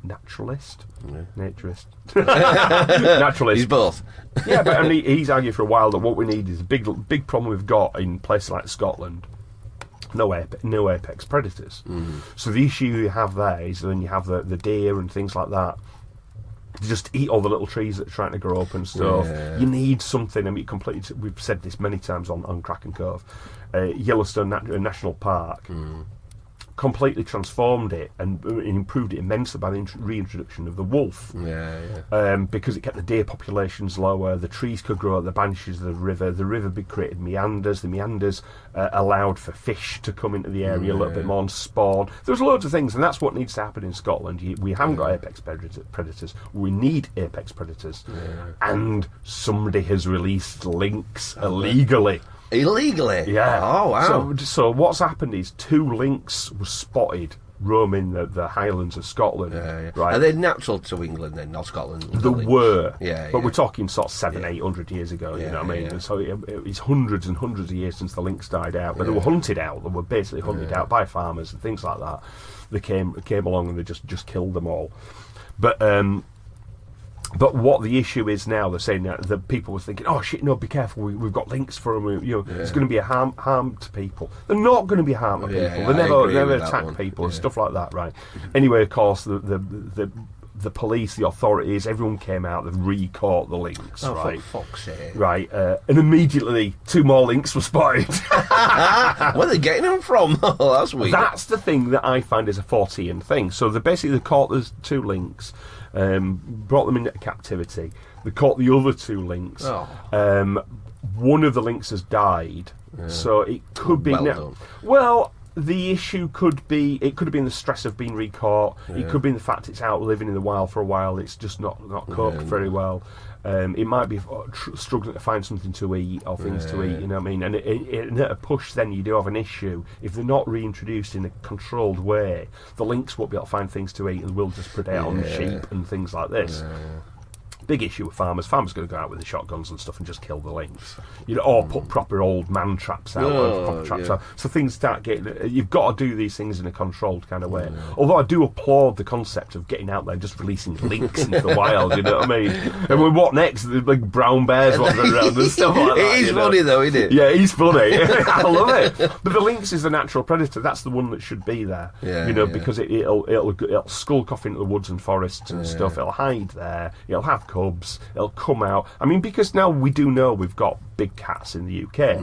naturalist.
Yeah.
Naturist. Naturalist.
He's both.
Yeah, but he's argued for a while that what we need is a big problem we've got in places like Scotland. No apex predators. So the issue you have there is then you have the deer and things like that. Just eat all the little trees that are trying to grow up and stuff. Yeah. You need something. I mean, we've said this many times on KRAKEN Cove. Yellowstone National Park completely transformed it and improved it immensely by the reintroduction of the wolf. Because it kept the deer populations lower, the trees could grow at the branches of the river created meanders, the meanders allowed for fish to come into the area a little bit more and spawn. There's loads of things, and that's what needs to happen in Scotland. We haven't got apex predators, we need apex predators, and somebody has released lynx illegally.
Illegally?
Yeah.
Oh, wow.
So what's happened is 2 lynx were spotted roaming the Highlands of Scotland. Right?
Are they natural to England then, not Scotland?
There were.
Yeah.
But we're talking sort of 700-800 years ago, you know what I mean? And so it's hundreds and hundreds of years since the lynx died out. But they were hunted out. They were basically hunted out by farmers and things like that. They came along and they just killed them all. But what the issue is now, they're saying that the people were thinking, oh shit, no, be careful, we've got lynx for them, it's going to be a harm to people. They're not going to be a harm to people. They never attack people and stuff like that, right? Anyway, of course, the police, the authorities, everyone came out, they've re-caught the lynx, right?
For fuck's sake.
Right, and immediately 2 more lynx were spotted.
Where are they getting them from? Oh, that's weird.
That's the thing that I find is a Fortean thing. So they basically caught those 2 lynx, brought them into captivity. They caught the other 2 lynx. One of the lynx has died, so it could be
done.
Well, the issue could be have been the stress of being recaught. It could be the fact it's out living in the wild for a while. It's just not coped very well. It might be struggling to find something to eat or things to eat, you know what I mean? And at a push, then you do have an issue. If they're not reintroduced in a controlled way, the lynx won't be able to find things to eat and will just predate on the sheep and things like this. Big issue with farmers. Farmers are going to go out with the shotguns and stuff and just kill the lynx, or put proper old man traps out. Out. So things start getting. You've got to do these things in a controlled kind of way. Although I do applaud the concept of getting out there and just releasing lynx into the wild. You know what I mean? And what next? The big brown bears wandering around and stuff like that.
It is funny though, isn't it?
Yeah, he's funny. I love it. But the lynx is the natural predator. That's the one that should be there. Because it'll skulk off into the woods and forests and stuff. It'll hide there. It'll have cubs, it'll come out. I mean, because now we do know we've got big cats in the UK.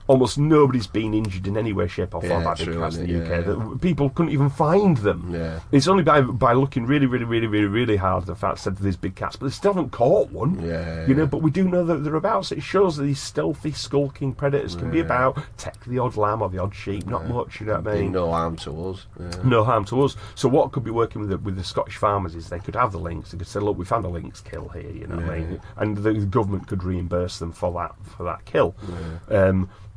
Almost nobody's been injured in any way, shape or form by big cats in the UK. That people couldn't even find them. It's only by looking really, really, really, really, really hard the fact that there's big cats, but they still haven't caught one. But we do know that they're about. So it shows that these stealthy, skulking predators can be about. Take the odd lamb or the odd sheep, not much. You know what I mean?
No harm to us.
No harm to us. So what could be working with the Scottish farmers is they could have the lynx. They could say, look, we found a lynx kill here. You know what I mean? And the government could reimburse them for that kill.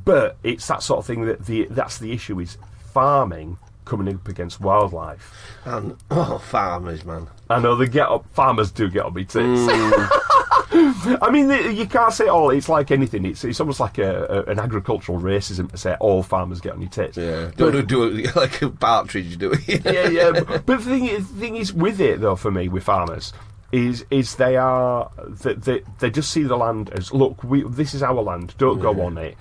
But it's that sort of thing that's the issue is farming coming up against wildlife. And
farmers, man.
I know farmers do get on me tits. I mean, you can't say all. It's like anything. It's almost like an agricultural racism to say all farmers get on your tits.
Don't do it like a partridge, do it?
But the thing is with it though, for me, with farmers. Is they just see the land as, look, this is our land, don't go on it,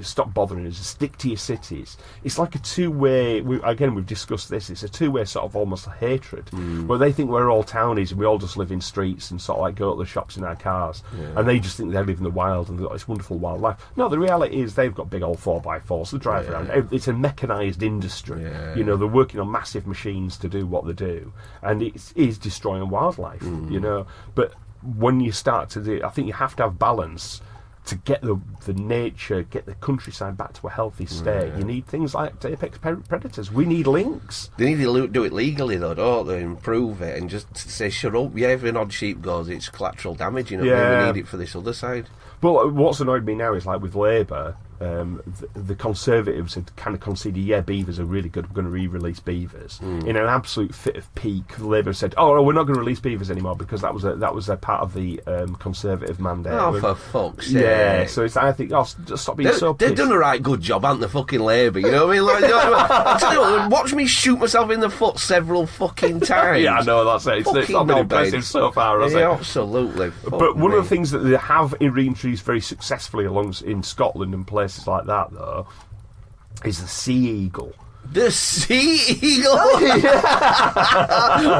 stop bothering us, stick to your cities. It's like a two-way, we've discussed this, it's a two-way sort of almost hatred, where they think we're all townies and we all just live in streets and sort of like go to the shops in our cars, and they just think they live in the wild and they've got this wonderful wildlife. No, the reality is they've got big old 4x4s, they drive around, it's a mechanised industry, they're working on massive machines to do what they do, and it is destroying wildlife. But when you start to do, I think you have to have balance to get the nature, get the countryside back to a healthy state. You need things like apex predators. We need lynx.
They need to do it legally though, don't they? Improve it and just say, shut up. If an odd sheep goes, it's collateral damage. We need it for this other side.
Well, what's annoyed me now is like with Labour, the Conservatives had kind of conceded, beavers are really good, we're going to re-release beavers. In an absolute fit of pique, Labour said, oh, no, we're not going to release beavers anymore because that was a part of the Conservative mandate.
Oh, for fuck's sake.
Yeah, so it's, I think, just stop being so pissed.
They've done a right good job, haven't they, fucking Labour, you know what I mean? I tell you what, watch me shoot myself in the foot several fucking times.
Yeah, I know, that's it. It's not been impressive so far, has it?
Absolutely.
But one of the things that they have reintroduced very successfully in Scotland and places like that, though, is the sea eagle.
The sea eagle.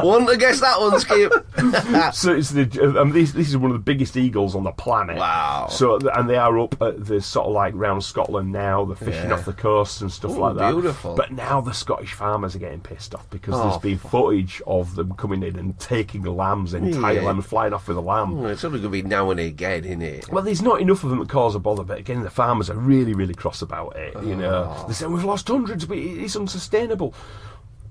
Wouldn't have guessed that one, Skip.
So it's this is one of the biggest eagles on the planet.
Wow.
So and they are up at the sort of like round Scotland now. They're fishing off the coast and stuff like that.
Beautiful.
But now the Scottish farmers are getting pissed off because there's been footage of them coming in and taking the lambs, entire lamb, flying off with a lamb.
It's only going to be now and again, isn't it?
Well, there's not enough of them to cause a bother, but again, the farmers are really, really cross about it. You know, they say we've lost hundreds, but it's unsustainable.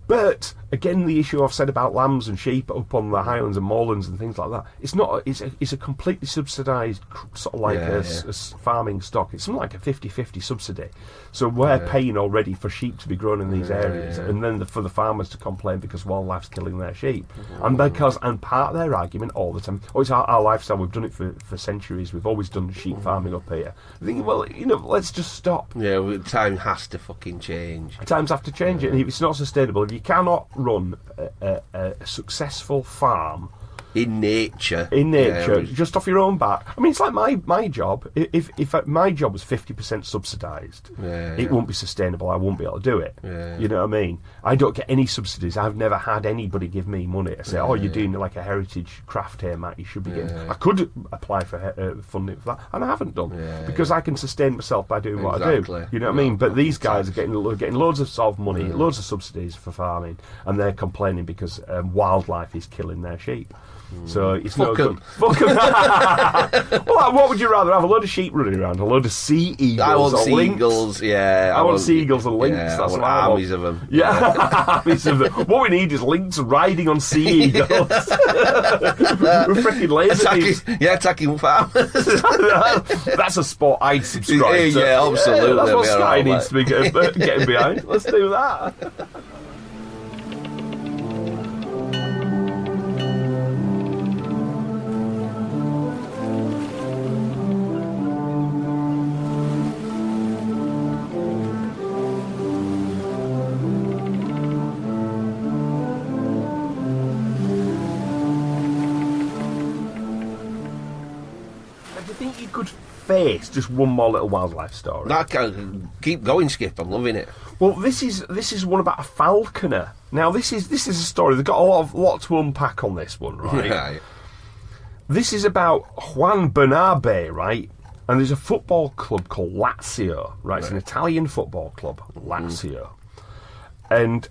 But again, the issue I've said about lambs and sheep up on the Highlands and Moorlands and things like that, it's not. It's a completely subsidised sort of like a farming stock. It's something like a 50-50 subsidy. So we're paying already for sheep to be grown in these areas, and then for the farmers to complain because wildlife's killing their sheep, and part of their argument all the time, it's our lifestyle. We've done it for centuries. We've always done sheep farming up here. I think, well, let's just stop.
Yeah, time has to fucking change.
Times have to change it, and if it's not sustainable, if you cannot run a successful farm
in nature,
just off your own back. I mean, it's like my job. If my job was 50% subsidised, it won't be sustainable. I won't be able to do it. You know what I mean? I don't get any subsidies. I've never had anybody give me money to say, "Oh, you're doing like a heritage craft here, Matt. You should be getting." I could apply for funding for that, and I haven't done because I can sustain myself by doing what I do. You know what I mean? But these guys are getting loads of sort of money, loads of subsidies for farming, and they're complaining because wildlife is killing their sheep. So it's
Fuck
no good. Fuck 'em. Well, what would you rather have? A load of sheep running around, a load of sea eagles,
I want
or
sea
lynx?
eagles. Yeah,
I want sea eagles and lynx.
Yeah,
That's
I want
what I want.
armies of them.
Yeah, armies of them. What we need is lynx riding on sea eagles with freaking laser beams.
Attacking farmers.
That's a sport I'd subscribe to.
Yeah, absolutely.
That's what
We are
Sky
all
needs to be getting behind. Let's do that. Face just one more little wildlife story.
That can keep going, Skip. I'm loving it.
Well, this is one about a falconer. Now, this is a story. They've got a lot to unpack on this one, right?
Right.
This is about Juan Bernabe, right? And there's a football club called Lazio, right? It's an Italian football club, Lazio, and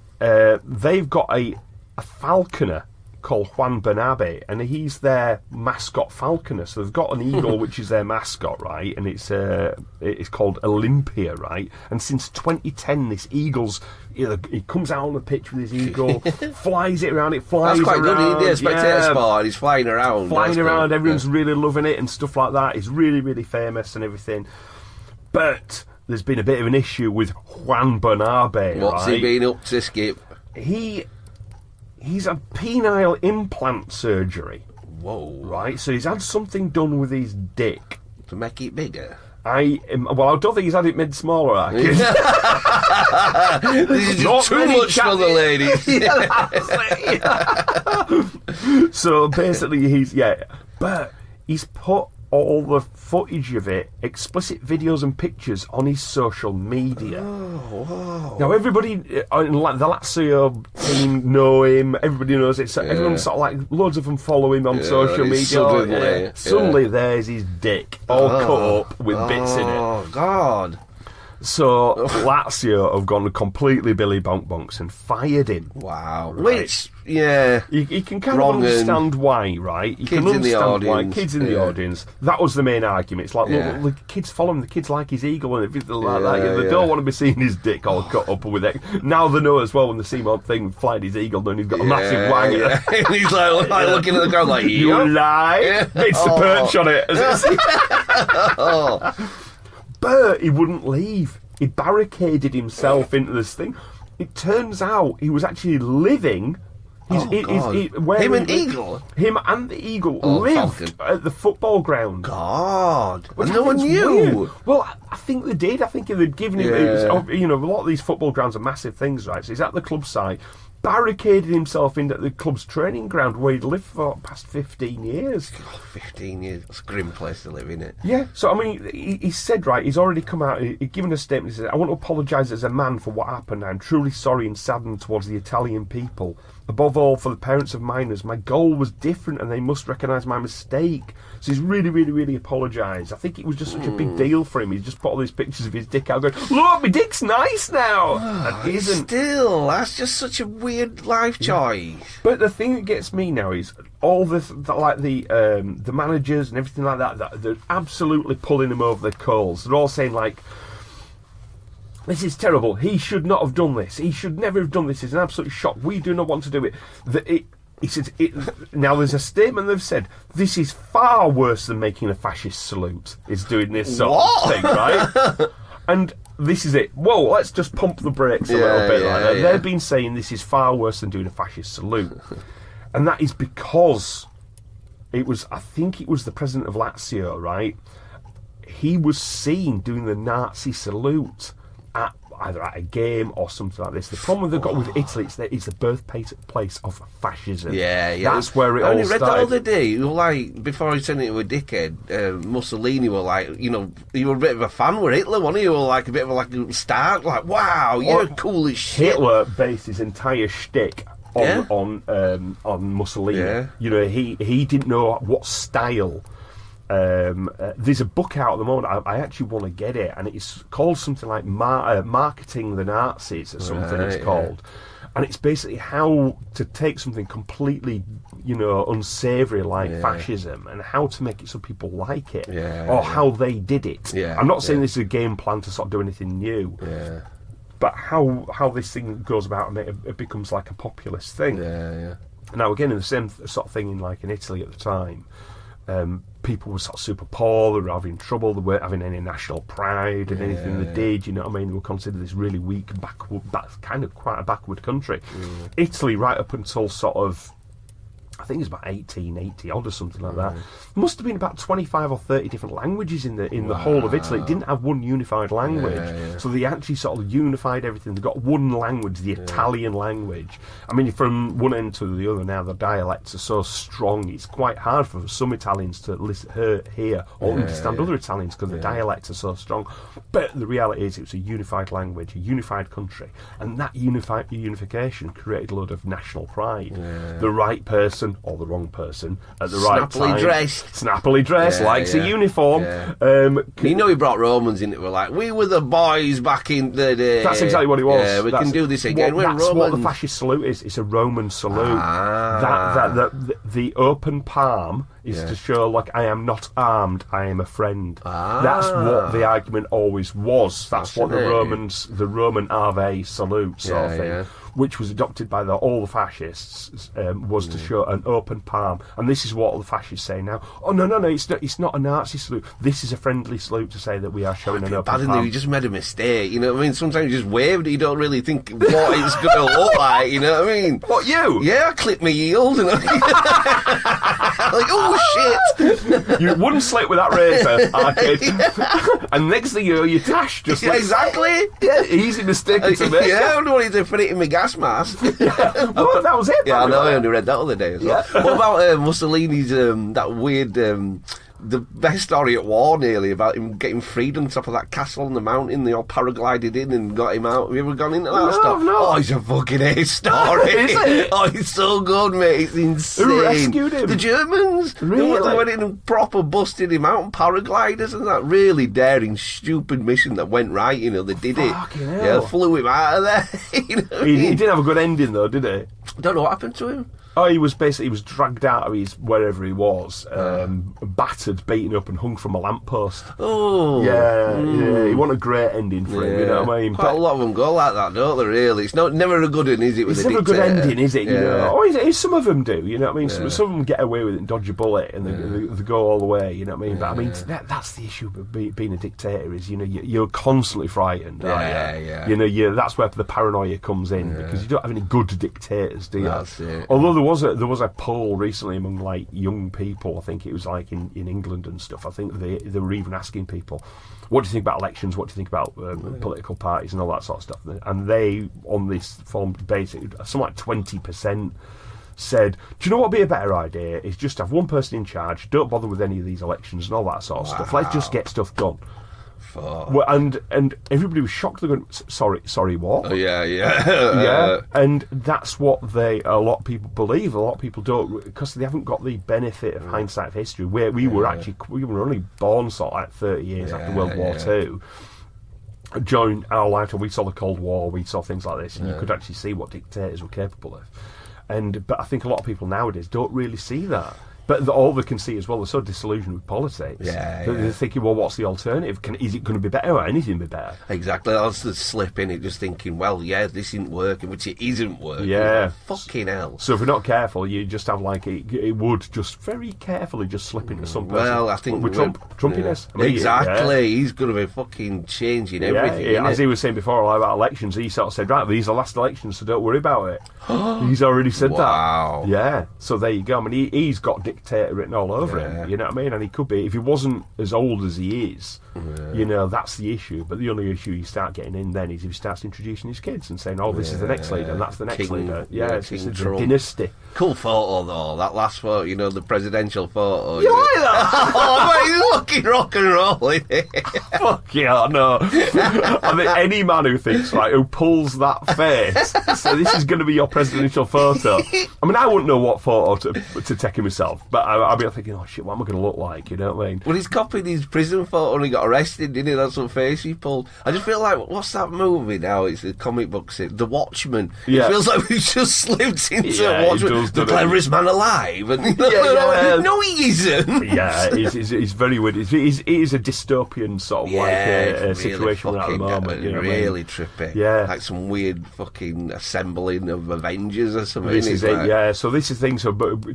they've got a falconer called Juan Bernabe, and he's their mascot falconer. So they've got an eagle, which is their mascot, right? And it's called Olympia, right? And since 2010, this eagle's he comes out on the pitch with his eagle, flies it around. It flies.
That's quite
around,
good. Spectator sport. He's flying around.
Everyone's really loving it and stuff like that. He's really, really famous and everything. But there's been a bit of an issue with Juan Bernabe.
What's he been up to, Skip?
He's had penile implant surgery.
Whoa.
Right, so he's had something done with his dick.
To make it bigger?
I don't think he's had it made smaller,
This is just too much for the ladies.
So basically but he's put all the footage of it, explicit videos and pictures on his social media.
Oh, wow.
Now everybody, the Lazio team know him, everybody knows it, so everyone's sort of like, loads of them follow him on social media. Suddenly there's his dick, all cut up with bits in it.
Oh, God.
So Lazio have gone completely Billy Bonks and fired him.
Wow.
Right.
Which, you
can kind of understand why, right? You
kids
can understand
in the audience.
Kids in the audience. That was the main argument. It's like, look, the kids follow him. The kids like his eagle and everything like that. They don't want to be seeing his dick all cut up with it. Now they know as well when they see my thing flying his eagle, then he's got a massive wang.
And he's like looking at the ground like,
you lie. It's the perch on it. But he wouldn't leave. He barricaded himself into this thing. It turns out he was actually living.
Him and
the eagle lived at the football ground.
God, and no one knew.
Weird. Well, I think they did. I think they'd given him. A lot of these football grounds are massive things, right? So he's at the club site. barricaded himself into the club's training ground where he'd lived for past 15 years.
God, 15 years. That's a grim place to live, isn't it?
Yeah, so I mean, he said, right, he's already come out, he's given a statement, he said, I want to apologise as a man for what happened. I'm truly sorry and saddened towards the Italian people. Above all, for the parents of minors, my goal was different and they must recognise my mistake. So he's really, really, really apologised. I think it was just such a big deal for him. He's just put all these pictures of his dick out going, look, my dick's nice now! And it isn't.
Still, that's just such a weird life choice.
But the thing that gets me now is all the managers and everything like that, they're absolutely pulling him over the coals. They're all saying, like, this is terrible. He should not have done this. He should never have done this. It's an absolute shock. We do not want to do it. He said, now there's a statement they've said, this is far worse than making a fascist salute, is doing this sort of thing, right? And this is it. Whoa, let's just pump the brakes a little bit like that. They've been saying this is far worse than doing a fascist salute. And that is because I think it was the president of Lazio, right? He was seen doing the Nazi salute either at a game or something like this. The problem they've got with Italy is that it's the birthplace of fascism.
Yeah.
That's where it all started. I read that
the other day. Like, before he turned into a dickhead, Mussolini were like, you know, you were a bit of a fan with Hitler, wasn't you? You were like a bit of a star. Like, wow, you're cool as shit.
Hitler based his entire shtick on Mussolini. Yeah. You know, he didn't know what style. There's a book out at the moment. I actually want to get it, and it's called something like Marketing the Nazis or something. It's called, and it's basically how to take something completely, you know, unsavoury like fascism, and how to make it so people like it, or how they did it. I'm not saying this is a game plan to sort of do anything new. But how this thing goes about and it becomes like a populist thing. Now again, in the same sort of thing in Italy at the time. People were sort of super poor, they were having trouble, they weren't having any national pride in anything they did, you know what I mean? They were considered this really weak, kind of quite a backward country. Italy, right up until sort of, I think it was about 1880 odd or something like that. Must have been about 25 or 30 different languages in the whole of Italy. It didn't have one unified language. So they actually sort of unified everything. They got one language, the Italian language. I mean, from one end to the other now, the dialects are so strong, it's quite hard for some Italians to hear or understand other Italians because the dialects are so strong. But the reality is it was a unified language, a unified country. And that unification created a lot of national pride. The right person or the wrong person at the right time. Snappily dressed, likes a uniform.
You know, he brought Romans in that were like, we were the boys back in the day.
That's exactly what it was.
Yeah, we can do this again.
That's what the fascist salute is. It's a Roman salute. The open palm is to show, like, I am not armed, I am a friend. That's what the argument always was. That's what the Roman Ave salute sort of thing. Which was adopted by all the fascists, was to show an open palm. And this is what the fascists say now. Oh, no, it's not a Nazi salute. This is a friendly salute to say that we are showing an open palm.
You just made a mistake, you know what I mean? Sometimes you just waved, you don't really think what it's going to look like, you know what I mean?
What, you?
Yeah, I clipped my yield, and like, oh, shit!
You wouldn't slip with that razor, Arcade. And next thing you know, your tash just
exactly.
Yeah, easy mistake to make.
Yeah, I wanted to put it in my gas mask.
Well, that was it.
Yeah, I know. I only read that other day as well. What about Mussolini's that weird? The best story at war, nearly, about him getting freed on top of that castle on the mountain. They all paraglided in and got him out. Have you ever gone into that stuff?
No.
Oh, it's a fucking ace story.
Is it?
Oh, it's so good, mate. It's insane.
Who rescued him?
The Germans.
Really?
They went in and proper busted him out, and paragliders and that really daring, stupid mission that went right. You know, they did it.
Hell.
Yeah, flew him out of there. You know
he didn't have a good ending though, did he?
Don't know what happened to him.
Oh, he was dragged out of his wherever he was, battered, beaten up, and hung from a lamppost.
Oh,
yeah. He wasn't a great ending for him. You know what I mean?
Quite a lot of them go like that, don't they? Really, it's never a good one, is it? With
it's
a
never
dictator?
a good ending, is it? You know? Some of them do. You know what I mean? Some of them get away with it and dodge a bullet, and they go all the way. You know what I mean? But I mean, that's the issue with being a dictator is you're constantly frightened. You know, that's where the paranoia comes in because you don't have any good dictators, do you?
That's it.
Although there was a poll recently among like young people. I think it was like in England and stuff. I think they were even asking people, what do you think about elections? What do you think about political parties and all that sort of stuff? And they, on this form, basically, something like 20% said, do you know what would be a better idea? Is just have one person in charge, don't bother with any of these elections and all that sort of stuff. Let's just get stuff done. Well, and everybody was shocked. They're going, sorry, what?
Oh, yeah.
Yeah, and that's what a lot of people believe. A lot of people don't, because they haven't got the benefit of hindsight of history. Where we were only born sort of like 30 years after World War II. During our lifetime, we saw the Cold War, we saw things like this, and you could actually see what dictators were capable of. But I think a lot of people nowadays don't really see that. But all they can see as well, they're so disillusioned with politics. They're thinking, well, what's the alternative? Is it going to be better or anything be better?
Exactly. That's the slip in it, just thinking, well, this isn't working, which it isn't working.
Yeah.
Fucking hell.
So if we're not careful, you just have it would just very carefully just slip into some person.
Well, I think...
With Trumpiness.
Yeah. Exactly. He's going to be fucking changing everything.
Yeah. As he was saying before about elections, he sort of said, right, these are the last elections, so don't worry about it. He's already said that.
Wow.
Yeah. So there you go. I mean, he's got dictator written all over him, you know what I mean? And he could be, if he wasn't as old as he is, that's the issue. But the only issue you start getting in then is if he starts introducing his kids and saying, this is the next leader and that's the next leader. It's a dynasty.
Cool photo though, that last photo, the presidential photo.
You like that?
Oh, he's fucking rock and roll, isn't it?
Fuck yeah, no. I mean, any man who thinks, who pulls that face, so this is going to be your presidential photo. I mean, I wouldn't know what photo to take of myself, but I'd be thinking, oh shit, what am I going to look like? You know what I mean?
Well, he's copied his prison photo and he got arrested, didn't he? That's what face he pulled. I just feel like, what's that movie now? It's a comic book, The Watchmen. Yeah. It feels like we've just slipped into Watchmen. The cleverest man alive. And, no, he isn't.
Yeah, it's very weird. It is a dystopian sort of situation we're at the moment.
Really trippy.
Yeah.
Like some weird fucking assembling of Avengers or something.
This is it, yeah. So this is things,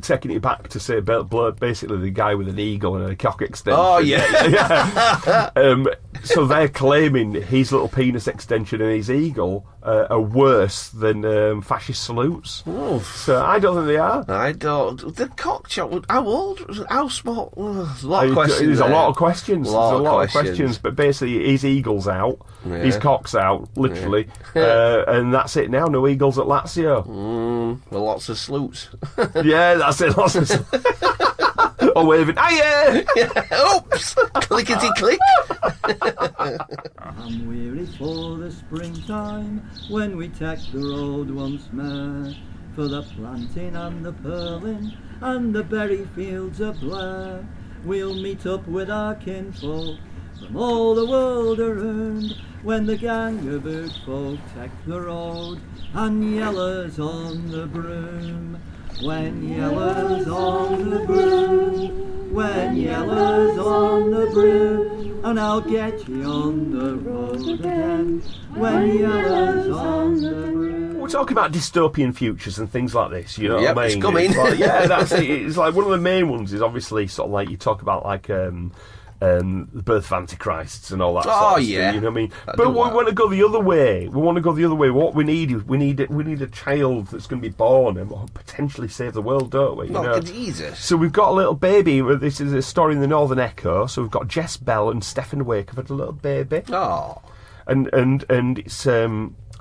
taking it back to say, basically the guy with an eagle and a cock extension.
Oh, yeah.
So they're claiming his little penis extension and his eagle are worse than fascist salutes.
Oof.
So I don't think they are.
I don't. The cock chop, how old? How small? There's a lot of questions.
There's a lot of questions. There's a lot of questions. But basically, his eagle's out. Yeah. His cock's out, literally. Yeah. And that's it now. No eagles at Lazio.
Well, lots of salutes.
Yeah, that's it. Lots of salutes. Or waving, hiya!
Oops! Clickety click!
I'm weary for the springtime when we take the road once more, for the planting and the purling and the berry fields of Blair. We'll meet up with our kinfolk from all the world around when the gang of good folk take the road and yellers on the broom. When yellers on the broom, when yellers on the broom, and I'll get you on the road again. When yellers on the broom.
We're talking about dystopian futures and things like this, you know what I mean?
It's coming.
That's it. It's like one of the main ones is obviously sort of like you talk about the birth of antichrists and all that. Sort of
yeah,
thing, you know what I mean. But we want to go the other way. What we need a child that's going to be born and potentially save the world, don't we?
Jesus.
So we've got a little baby. This is a story in the Northern Echo. So we've got Jess Bell and Stephen Wake have had a little baby.
Oh.
And it's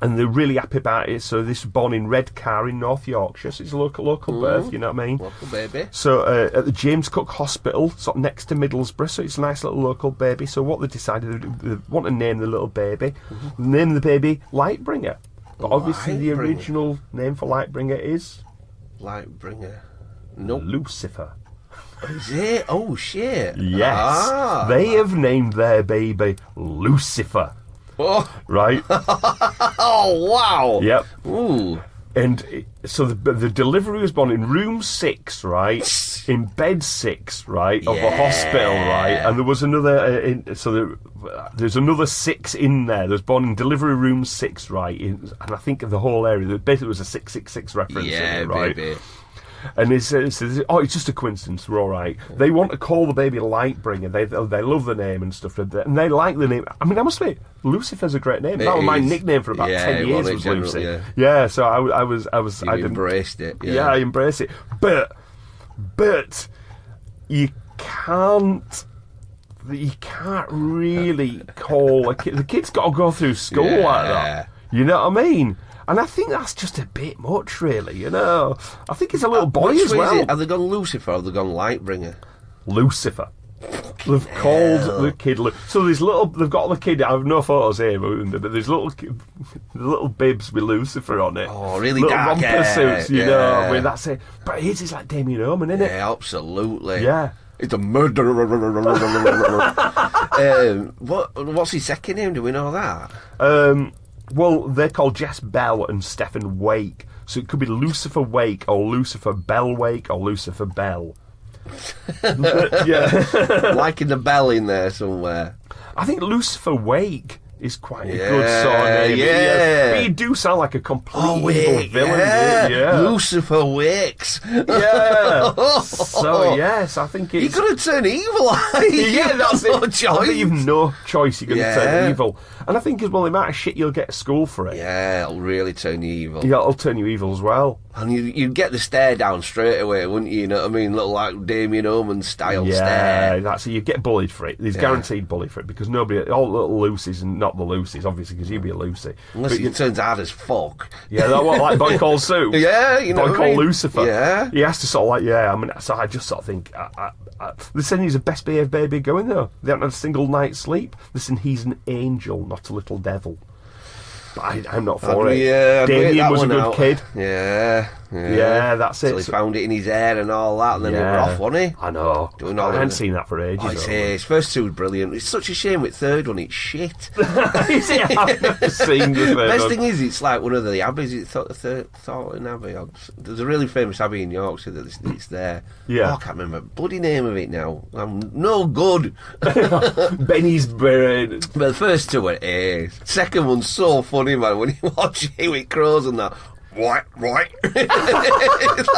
and they're really happy about it. So this was born in Redcar in North Yorkshire. So it's a local birth, you know what I mean?
Local baby.
So at the James Cook Hospital, sort of next to Middlesbrough. So it's a nice little local baby. So what they decided, they want to name the little baby. Name the baby Lightbringer. But obviously the original name for Lightbringer is...
Lightbringer. Nope.
Lucifer.
Is it? Oh, shit.
Yes. They have named their baby Lucifer.
Oh.
Right?
Oh, wow.
Yep.
Ooh.
And so the delivery was born in room 6, right? In bed 6, right? Of a hospital, right? And there was another, there's another 6 in there. There's born in delivery room 6, right? And I think the whole area, basically was a 666 reference in it, right? Baby. And it says, it's just a coincidence, we're all right. They want to call the baby Lightbringer. They love the name and stuff, and they like the name. I mean, I must admit, Lucifer's a great name. That was my nickname for about 10 years, was Lucy. Yeah, so I
embraced it.
Yeah, I embraced it. But you can't you can't really call a kid. The kid's got to go through school like that. You know what I mean? And I think that's just a bit much, really, you know. I think it's a little boy as well.
Have they gone Lucifer or have they gone Lightbringer?
Lucifer. They've called the kid. So there's little. They've got the kid. I have no photos here, but there's little bibs with Lucifer on it.
Oh, really
little
dark
romper
hair.
suits, you know. I mean, that's it. But his is like Damien Oman, isn't it?
Yeah, absolutely.
Yeah.
It's a murderer. What's his second name? Do we know that?
Well, they're called Jess Bell and Stephen Wake. So it could be Lucifer Wake or Lucifer Bell Wake or Lucifer Bell. Yeah.
Liking the bell in there somewhere.
I think Lucifer Wake is quite a good sort of name.
Yeah.
But you do sound like a complete evil villain.
Yeah. Lucifer Wakes.
Yeah. So, yes, I think it's...
You're going to turn evil,
yeah, that's
no
it.
choice.
I think you've no choice. You're going to turn evil. And I think as well, the amount of shit you'll get at school for it.
Yeah, it'll really turn you evil.
Yeah, it'll turn you evil as well.
And you'd get the stare down straight away, wouldn't you? You know what I mean? Little like Damien Oman style stare.
Yeah, that's it. You get bullied for it. There's guaranteed bully for it because nobody, all little Lucy's and not the Lucy's, obviously, because you'd be a Lucy.
Unless it turns hard as fuck.
Yeah, that what like Boy Called Sue.
Yeah, you know
Boy
what I
Called
mean?
Lucifer.
Yeah.
He has to sort of like, I mean, so I just sort of think, they're saying he's the best behaved baby going though. They haven't had a single night's sleep. They're saying he's an angel, not a little devil. But I'm not for it.
Yeah,
Damien was a good kid.
Yeah,
that's it.
So he found it in his hair and all that, and then he were off, wasn't he?
I know.
Doing all
I haven't seen that for ages.
Oh, his first two was brilliant. It's such a shame with third one, it's shit.
Is it? I've never seen the third
Best
one.
thing is, it's like one of the abbeys. It's Thornton Abbey. There's a really famous abbey in Yorkshire that it's there.
Yeah.
Oh, I can't remember the bloody name of it now. I'm no good.
Benny's brain.
But the first two were A's. Second one's so funny, man, when you watch it with crows and that. Right. It's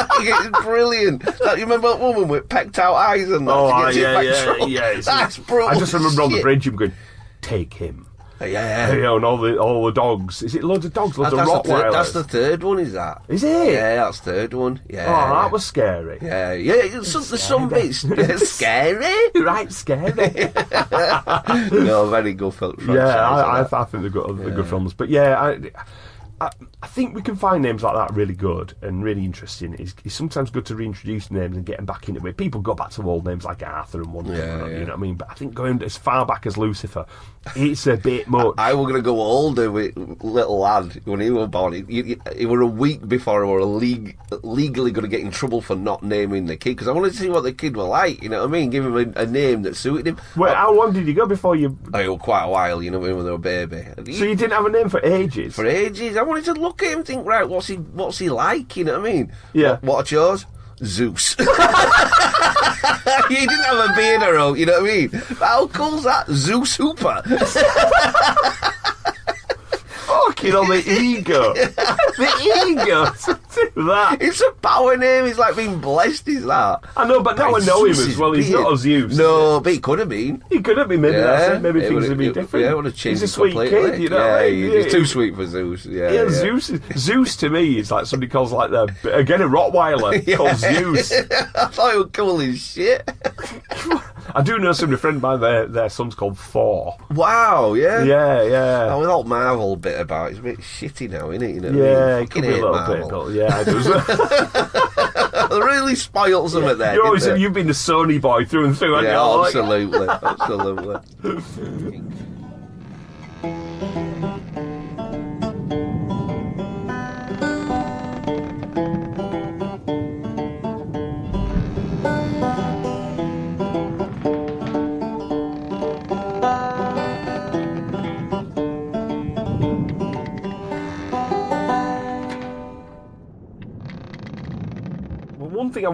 brilliant. Like, you remember that woman with pecked out eyes and that?
Yeah.
That's brutal.
I just remember on the
shit.
bridge him going, take him.
Yeah.
You know, and all the dogs. Is it loads of dogs? Loads of Rottweilers?
That's the third one, is that?
Is it?
Yeah, that's the third one. Yeah.
Oh, that was scary.
Yeah. There's some bits scary.
Right, scary.
No, very good film.
I think they're good films. But yeah, I think we can find names like that really good and really interesting. It's sometimes good to reintroduce names and get them back into it. People go back to old names like Arthur and Wonder Woman, you know what I mean? But I think going as far back as Lucifer, it's a bit much.
I were going to go older with little lad when he was born. He were a week before we were legally going to get in trouble for not naming the kid because I wanted to see what the kid was like, you know what I mean? Give him a name that suited him.
Well, how long did you go before you...
Oh, quite a while, you know, when they were a baby.
So you didn't have a name for ages?
For ages. I wanted to look at him and think, right, what's he like, you know what I mean?
Yeah.
What I chose? Zeus. He didn't have a beard or all, you know what I mean? How cool's that? Zeus Hooper.
Fucking on the ego. The ego. That.
It's a power name. He's like being blessed, is that?
I know, but now I know him as well. He's not as Zeus.
No, but he could have been.
He could have been. Maybe that's it. Maybe things would be different.
Yeah, would have changed.
He's a sweet
completely.
kid, you know.
He's too sweet for Zeus. Yeah.
Zeus to me is like somebody calls like a Rottweiler called Zeus.
I thought he was cool as shit.
I do know somebody, a friend of mine, their son's called Thor.
Wow, yeah?
Yeah.
Oh, with all Marvel bit about it, it's a bit shitty now, isn't it? You know
Yeah,
I mean?
it could be a little
Marvel.
bit, but yeah, it does.
It really spoils them at that.
You've been the Sony boy through and through, haven't you?
Absolutely.
One thing I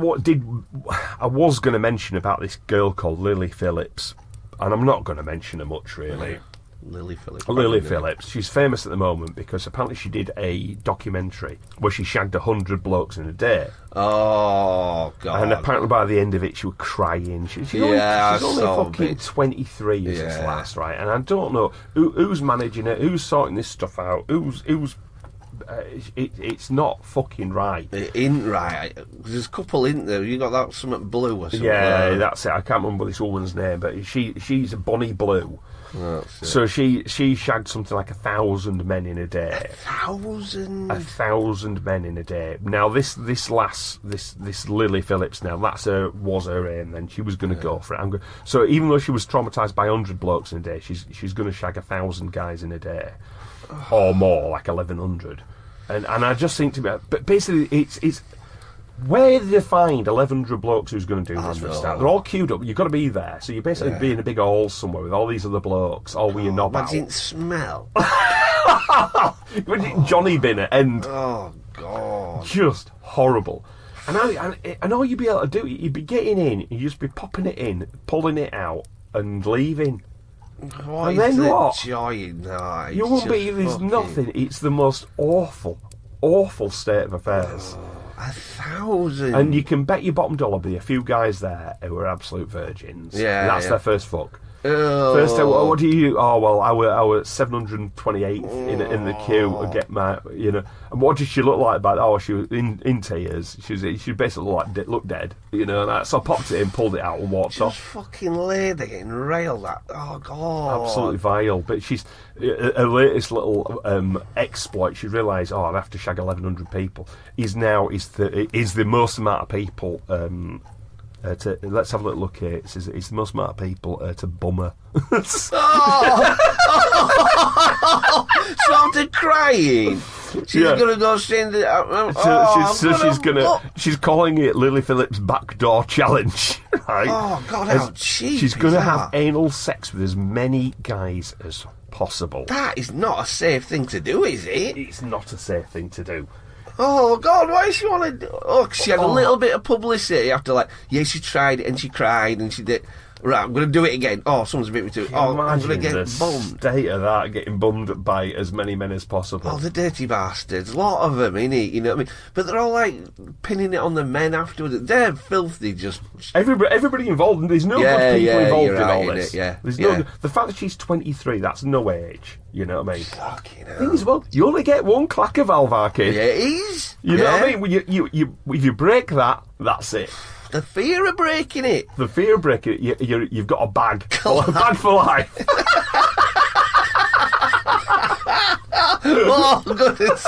was going to mention about this girl called Lily Phillips, and I'm not going to mention her much really.
Lily
Phillips. She's famous at the moment because apparently she did a documentary where she shagged 100 blokes in a day.
Oh, God.
And apparently by the end of it she was crying. She's only fucking 23 is this last, right? And I don't know who's managing it, who's sorting this stuff out, who's it's not fucking right.
It ain't right. There's a couple in there. You got that something blue or something?
Yeah, that's it. I can't remember this woman's name, but she's a Bonnie Blue. So she shagged something like 1,000 men in a day.
1,000?
1,000 men in a day. Now this Lily Phillips, now was her aim. Then she was going to go for it. So even though she was traumatised by 100 blokes in a day, she's going to shag 1,000 guys in a day, or more, like 1,100. And I just think but basically it's. Where did they find 1,100 blokes who's going to do this for a start? They're all queued up. You've got to be there. So you're basically be in a big hall somewhere with all these other blokes, all with your knob out.
Imagine smell.
Imagine Johnny bin at end.
Oh, God.
Just horrible. And all you'd be able to do, you'd be getting in, you'd just be popping it in, pulling it out, and leaving.
What
and
is
then
the
what?
joy in that?
You won't be, there's nothing. It's the most awful state of affairs.
1,000.
And you can bet your bottom dollar be a few guys there who are absolute virgins.
Yeah,
and that's their first fuck.
Oh.
First, what do you do? Oh, well, I were 728th in the queue to get my, And what did she look like by that? Oh, she was in tears. She basically looked dead, And so I popped it in, pulled it out and walked off.
Fucking lady getting railed at. Oh, God.
Absolutely vile. But she's, her latest little exploit, she realised, I'd have to shag 1,100 people, is the most amount of people... let's have a little look here. It says it's the most amount of people to bummer.
Started crying. She's gonna go send it.
She's calling it Lily Phillips' backdoor challenge. Right?
Oh God, how cheap!
She's gonna have anal sex with as many guys as possible.
That is not a safe thing to do, is it?
It's not a safe thing to do.
Oh God, why does she want to do? Oh, 'cause she had a little bit of publicity after, she tried it and she cried and she did. Right, I'm going to do it again. Oh, someone's bit me too. Oh, I'm going to get bummed.
State of that, getting bummed by as many men as possible.
Oh, the dirty bastards. A lot of them, innit? You know what I mean? But they're all pinning it on the men afterwards. They're filthy. Just
everybody involved. There's no good people involved in all this.
There's
no. The fact that she's 23, that's no age. You know what I mean?
Fucking hell.
Thing is, well, you only get one clacker valve, kid.
Yeah, it is.
You know what I mean? When if you break that, that's it.
The fear of breaking it.
The fear of breaking it, you've got a bag. A bag for life.
Oh, goodness.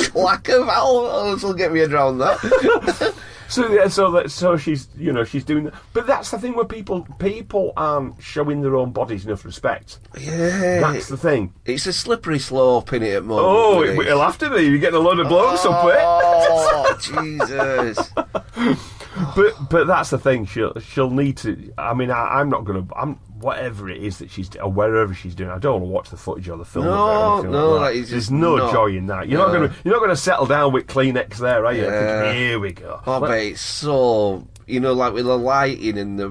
Clacker valve. This will get me around that.
So she's she's doing that, but that's the thing where people aren't showing their own bodies enough respect.
Yeah,
that's the thing.
It's a slippery slope in it at the moment.
Oh, it'll have to be. You're getting a load of blokes up it.
Oh, Jesus.
But that's the thing. She'll need to. I mean, I'm not going to. Whatever it is that she's or wherever she's doing, I don't want to watch the footage or the film. There's no joy in that. You're not going to settle down with Kleenex there, are you? Thinking, here we go.
Oh, but it's so. Like with the lighting and the,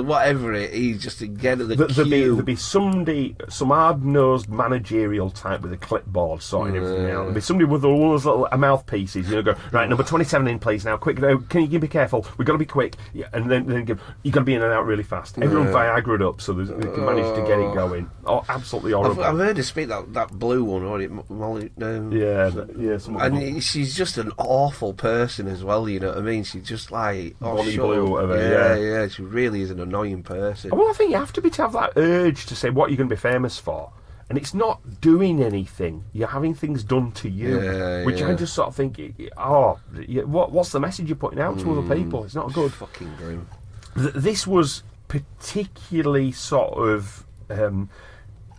whatever it is, just to get at the queue.
There'll be somebody, some hard-nosed managerial type with a clipboard sorting everything out. There'll be somebody with all those little mouthpieces, go, right, number 27 in, please, now, quick, can you be careful? We've got to be quick. Yeah, and then you've got to be in and out really fast. Everyone Viagra'd up so they can manage to get it going. Oh, absolutely horrible.
I've heard her speak, that blue one, or Molly. And she's just an awful person as well, you know what I mean? She's just like...
Blue, whatever,
yeah, she really is an annoying person.
Well, I think you have to have that urge to say what you're going to be famous for, and it's not doing anything. You're having things done to you, which I just sort of think, what's the message you're putting out to other people? It's not good.
Fucking grim.
This was particularly sort of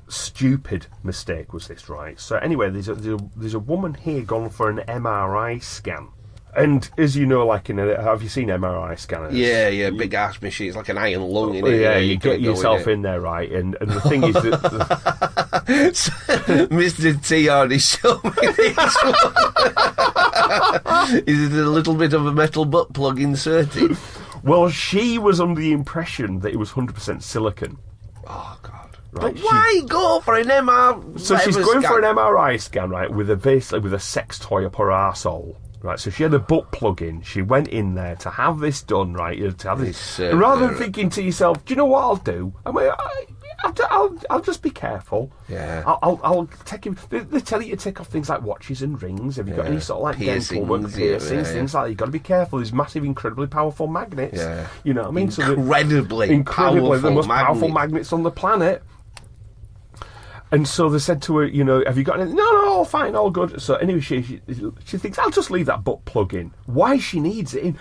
stupid mistake, was this, right? So anyway, there's a woman here gone for an MRI scan. And as you know, have you seen MRI scanners?
Yeah, big ass machine. It's like an iron lung in it.
Yeah, you get yourself in there, right? And the thing is that
Mr. T already showed me this one. Is it a little bit of a metal butt plug inserted?
Well, she was under the impression that it was 100% silicone.
Oh God!
Right,
but why go for an MRI?
So she's going for an MRI scan, right? With a sex toy up her arsehole. Right, so she had a butt plug in. She went in there to have this done, right? To have this, and rather than thinking to yourself, do you know what I'll do? I mean, I'll just be careful.
Yeah.
I'll take him. They tell you to take off things like watches and rings. Have you got any sort of like dental work, piercings, things like that? You've got to be careful. There's massive, incredibly powerful magnets.
Yeah.
You know what I mean?
Incredibly powerful
the most powerful magnets on the planet. And so they said to her, you know, have you got anything? No, all fine, all good. So anyway, she thinks, I'll just leave that butt plug in. Why she needs it in?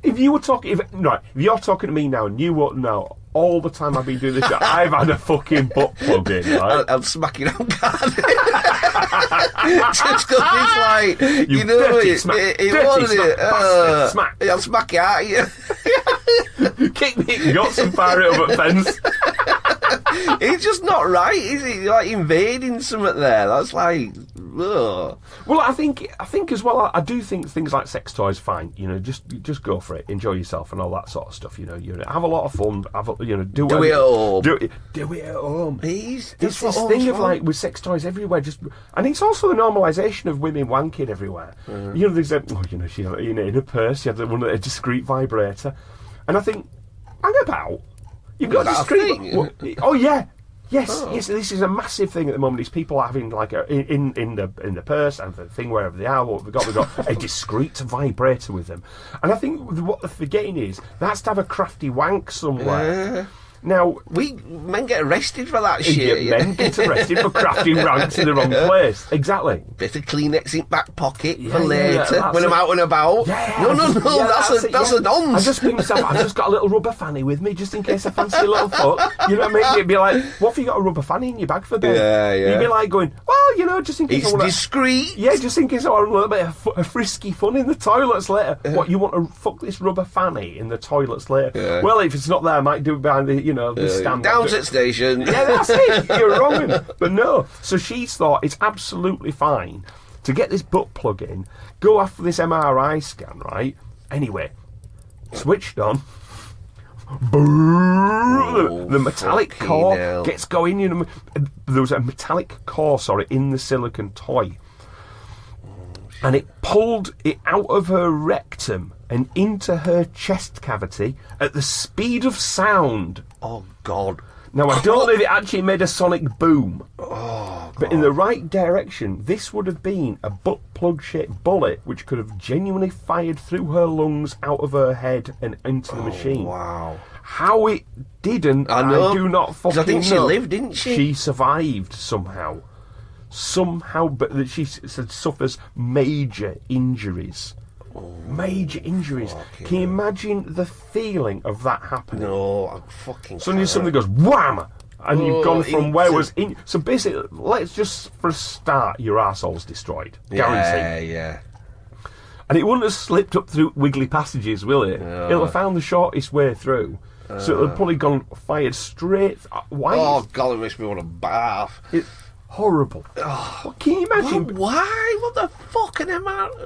If you're talking to me now and you won't know, all the time I've been doing this show, I've had a fucking butt plug in, right?
I'm smacking out guard. Just because it's like, you know,
dirty bastard, smack.
I'll smack it at you.
Kick me in the guts and fire it up at fence.
It's just not right, is it? You're like invading something there. That's like, ugh.
Well, I think as well. I do think things like sex toys, fine. You know, just go for it, enjoy yourself, and all that sort of stuff. You know, have a lot of fun. Do it at home. Do it at home.
It's
this thing of like with sex toys everywhere. And it's also the normalisation of women wanking everywhere. You know, there's she in her purse. She had a discreet vibrator, and I think, hang about. You've got a discreet. Oh yeah. Yes, this is a massive thing at the moment. Is people having like in the purse and the thing wherever they are. What they've got a discreet vibrator with them, and I think what they're forgetting is that's to have a crafty wank somewhere. Now,
men get arrested for that shit.
Men get arrested for crafting ranks in the wrong place. Exactly.
Bit of Kleenex in back pocket for later when I'm out and about. No, that's a nonce.
I just think myself, I've just got a little rubber fanny with me just in case I fancy a little fuck. You know what I mean? You'd be like, what if you got a rubber fanny in your bag for bed?
Yeah.
You'd be like going, well, you know, just in case
it's discreet.
Yeah, just in case I want a little bit of frisky fun in the toilets later. What, you want to fuck this rubber fanny in the toilets later? Yeah. Well, if it's not there, I might do it behind the, the stand.
Downset station.
Yeah, that's it. You're wrong. But no. So she's thought it's absolutely fine to get this butt plug in, go after this MRI scan, right? Anyway, switched on. The metallic core gets going. You know, there was a metallic core, in the silicone toy. And it pulled it out of her rectum and into her chest cavity at the speed of sound.
Oh, God.
Now, I don't know if it actually made a sonic boom. Oh, but in the right direction, this would have been a butt plug-shaped bullet which could have genuinely fired through her lungs, out of her head, and into the machine.
Wow.
How it didn't, I do not fucking know.
I think she lived, didn't she?
She survived somehow, but she said suffers major injuries. Major injuries. Can you imagine the feeling of that happening?
No, I'm fucking.
Suddenly something goes wham, and you've gone from where was in. So basically, let's just for a start, your arsehole's destroyed. Guaranteed.
Yeah.
And it wouldn't have slipped up through wiggly passages, will it? No. It'll have found the shortest way through. So it'll have probably fired straight. Why?
Oh God, it makes me want to bath.
It's horrible. Well, can you imagine?
Why? What the fuck?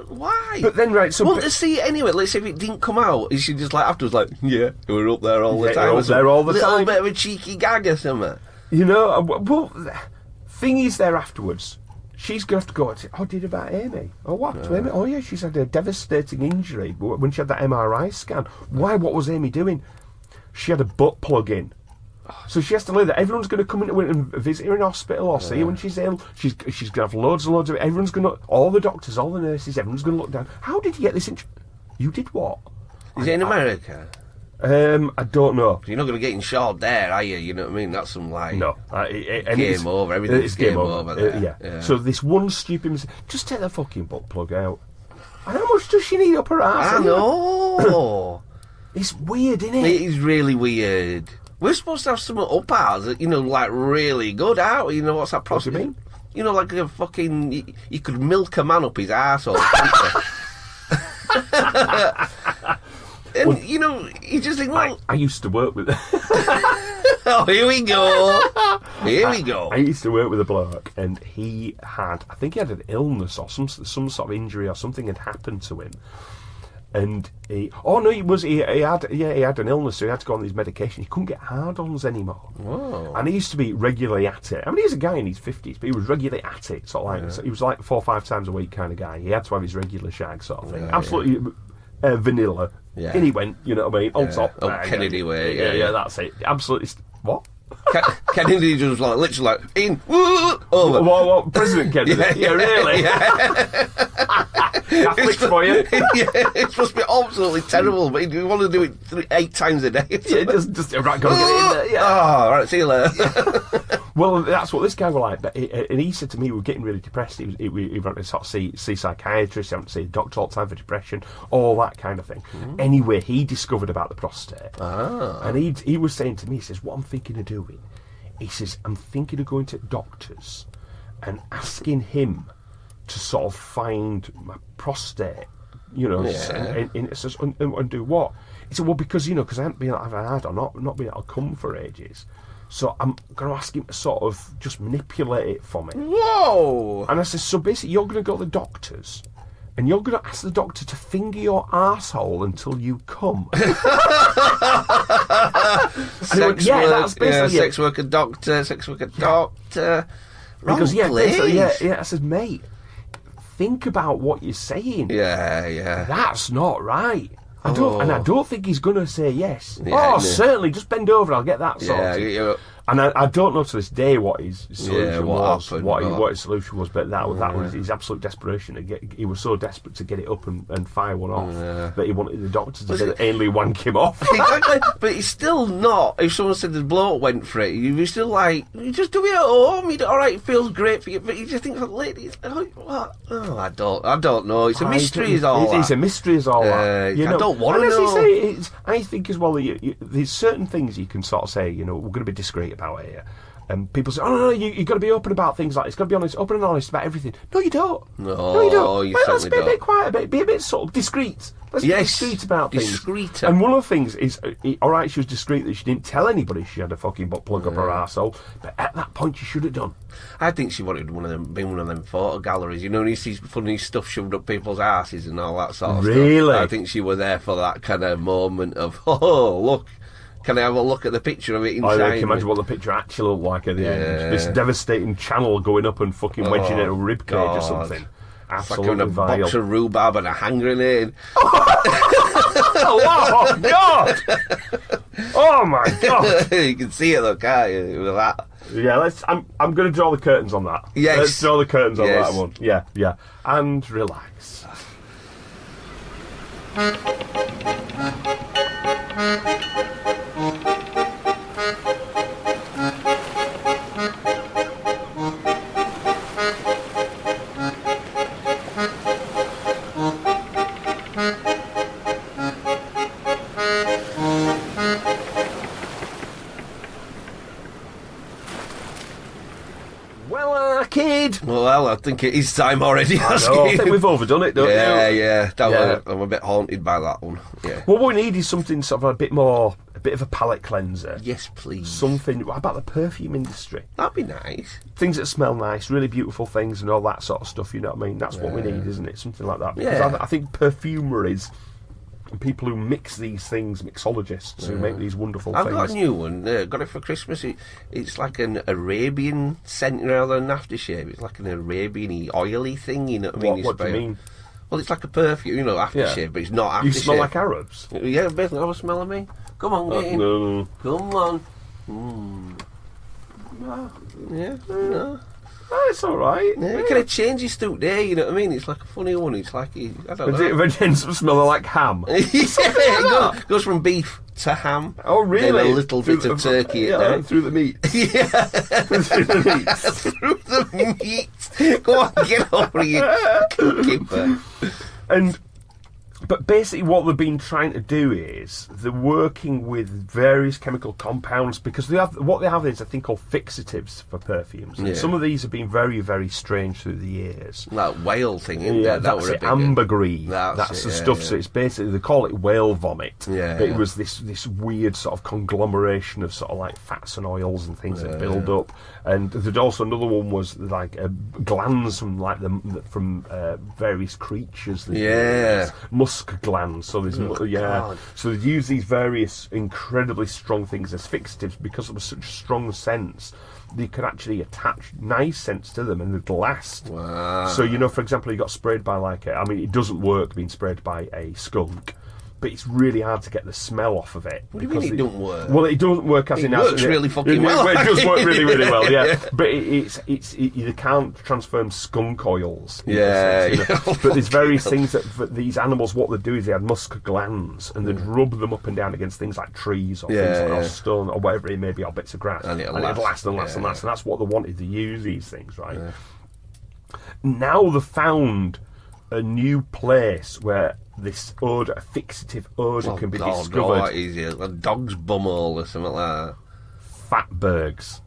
Why?
But then, right, so...
Well, let's see it anyway. Let's see if it didn't come out. Is she just like, afterwards, we were up there all the time.
Up there all the time.
A little bit of a cheeky gag or something.
You know, well, thing is there afterwards, she's going to have to go and say, did about Amy? Oh, what? To Amy? Oh, yeah, she's had a devastating injury when she had that MRI scan. Why? What was Amy doing? She had a butt plug in. So she has to lay there. Everyone's going to come in and visit her in hospital or see her when she's ill. She's going to have loads and loads of it. Everyone's going to... All the doctors, all the nurses, everyone's going to look down. How did you get this You did what?
Is it in America?
I don't know.
You're not going to get in short there, are you? You know what I mean? That's some like...
No.
Game over. Everything's game over there.
Yeah. So this one stupid mistake... Just take the fucking butt plug out. And how much does she need up her ass?
I know.
It's weird, isn't it?
It is really weird. We're supposed to have something up ours that, like really good out. You know, what's that process?
What do you mean?
You know, like a fucking... You could milk a man up his arsehole. And, you just think, well...
I used to work with...
Oh, here we go. Here we go.
I used to work with a bloke, and he had... I think he had an illness or some sort of injury or something had happened to him. And he had an illness, so he had to go on these medications. He couldn't get hard-ons anymore.
Whoa.
And he used to be regularly at it. I mean, he's a guy in his 50s, but he was regularly at it. So he was like 4 or 5 times a week kind of guy. He had to have his regular shag sort of thing. Absolutely vanilla.
Yeah.
And he went, you know what I mean, on top.
Kennedy way.
Yeah, that's it. Absolutely. What?
Kennedy just like literally like in over.
What President Kennedy? Yeah, really. Catholics for you.
It's supposed to be absolutely terrible, but you want to do it 8 times a day.
Just right, go and get it in there. Yeah.
Oh, right, see you later.
Well, that's what this guy was like. But and he said to me, we were getting really depressed. He went to sort of see psychiatrists, he went to see a doctor all the time for depression, all that kind of thing. Anyway, he discovered about the prostate. And he was saying to me, he says, what I'm thinking of doing, he says, I'm thinking of going to doctors and asking him to sort of find my prostate, and do what? He said, well, because I haven't had or not been able to come for ages. So I'm going to ask him to sort of just manipulate it for me.
Whoa!
And I said, so basically you're going to go to the doctors and you're going to ask the doctor to finger your arsehole until you come.
That's basically sex worker doctor.
Because I said, mate, think about what you're saying.
Yeah.
That's not right. I don't think he's going to say yes. Certainly, just bend over, I'll get that sorted.
Yeah.
And I don't know to this day what his solution was,
happened,
what his solution was, but that was his absolute desperation. He was so desperate to get it up and fire one off that he wanted the doctor to anally wank him off.
Exactly, but it's still not. If someone said the bloke went for it, you'd be still like, you just do it at home. All right, it feels great for you, but you just think, ladies, what? Oh, I don't know. It's a mystery, is all.
It's a mystery, is all.
I don't want to know.
I think as well, there's certain things you can sort of say. We're going to be discreet about it here. And people say, no, you've got to be open about things like this. You've got to be honest, open and honest about everything. No, you don't.
No, you don't.
Let's be a bit quiet, be a bit sort of discreet. Let's be discreet about things.
Discreeter.
And one of the things is, all right, she was discreet that she didn't tell anybody she had a fucking butt plug up her arsehole, but at that point she should have done.
I think she wanted one of them photo galleries. When you see funny stuff shoved up people's asses and all that sort of stuff.
Really?
I think she was there for that kind of moment of, oh, look. Can I have a look at the picture of it inside?
I can imagine what the picture actually looked like at the end. This devastating channel going up and fucking wedging it a rib cage or something. Absolutely
like a box of rhubarb and a hand grenade.
Oh, God! Oh, my God!
You can see it though, can't you? With that.
Yeah, I'm going to draw the curtains on that.
Yes.
Let's draw the curtains on that one. Yeah. And relax.
Well, I think it is time already.
I think we've overdone it, don't you?
Yeah. I'm a bit haunted by that one. Yeah.
What we need is something sort of a bit of a palate cleanser.
Yes, please.
Something. What about the perfume industry?
That'd be nice.
Things that smell nice, really beautiful things, and all that sort of stuff. You know what I mean? That's what we need, isn't it? Something like that. Because I think perfumeries. People who mix these things, mixologists who make these wonderful things.
I've got a new one. Got it for Christmas. It's like an Arabian scent rather than aftershave. It's like an Arabian-y, oily thing. You know what I mean?
What do you mean?
Well, it's like a perfume, aftershave, but it's not aftershave.
You smell like Arabs?
Yeah, basically, have a smell of me. Come on, get in.
No.
Come on. No.
Oh, it's all right.
Yeah, it kind of changes through day, you know what I mean? It's like a funny one. It's like, I don't know.
It ends up smelling like ham.
It goes from beef to ham.
Oh, really?
Then a little bit of turkey
through the meat.
Yeah. Through the meat. Go on, get over here, keeper.
But basically what they've been trying to do is they're working with various chemical compounds because what they have is a thing called fixatives for perfumes. And some of these have been very, very strange through the years.
That whale thing, isn't it?
That's it, ambergris. That's the stuff. So it's basically, they call it whale vomit. But it was this weird sort of conglomeration of sort of like fats and oils and things that build up. And there's also another one was like glands from various creatures. Musk glands. So there's so they use these various incredibly strong things as fixatives because of such strong scents. They could actually attach nice scents to them and they'd last.
Wow.
So for example, you got sprayed by it doesn't work being sprayed by a skunk. but it's really hard to get the smell off of it.
What do you mean it don't work?
Well, it doesn't work as
it
in...
It works really fucking well.
It does work really, really well, yeah. But you can't transform skunk oils.
Yeah.
But there's various things that these animals, what they do is they had musk glands, and they'd rub them up and down against things like trees or things like or stone or whatever it may be, or bits of grass.
And it'll
last and last. And that's what they wanted to use these things, right? Yeah. Now they've found a new place where this odour, a fixative odour, can be discovered.
Oh, that is it. A dog's bumhole or something like that.
Fatbergs.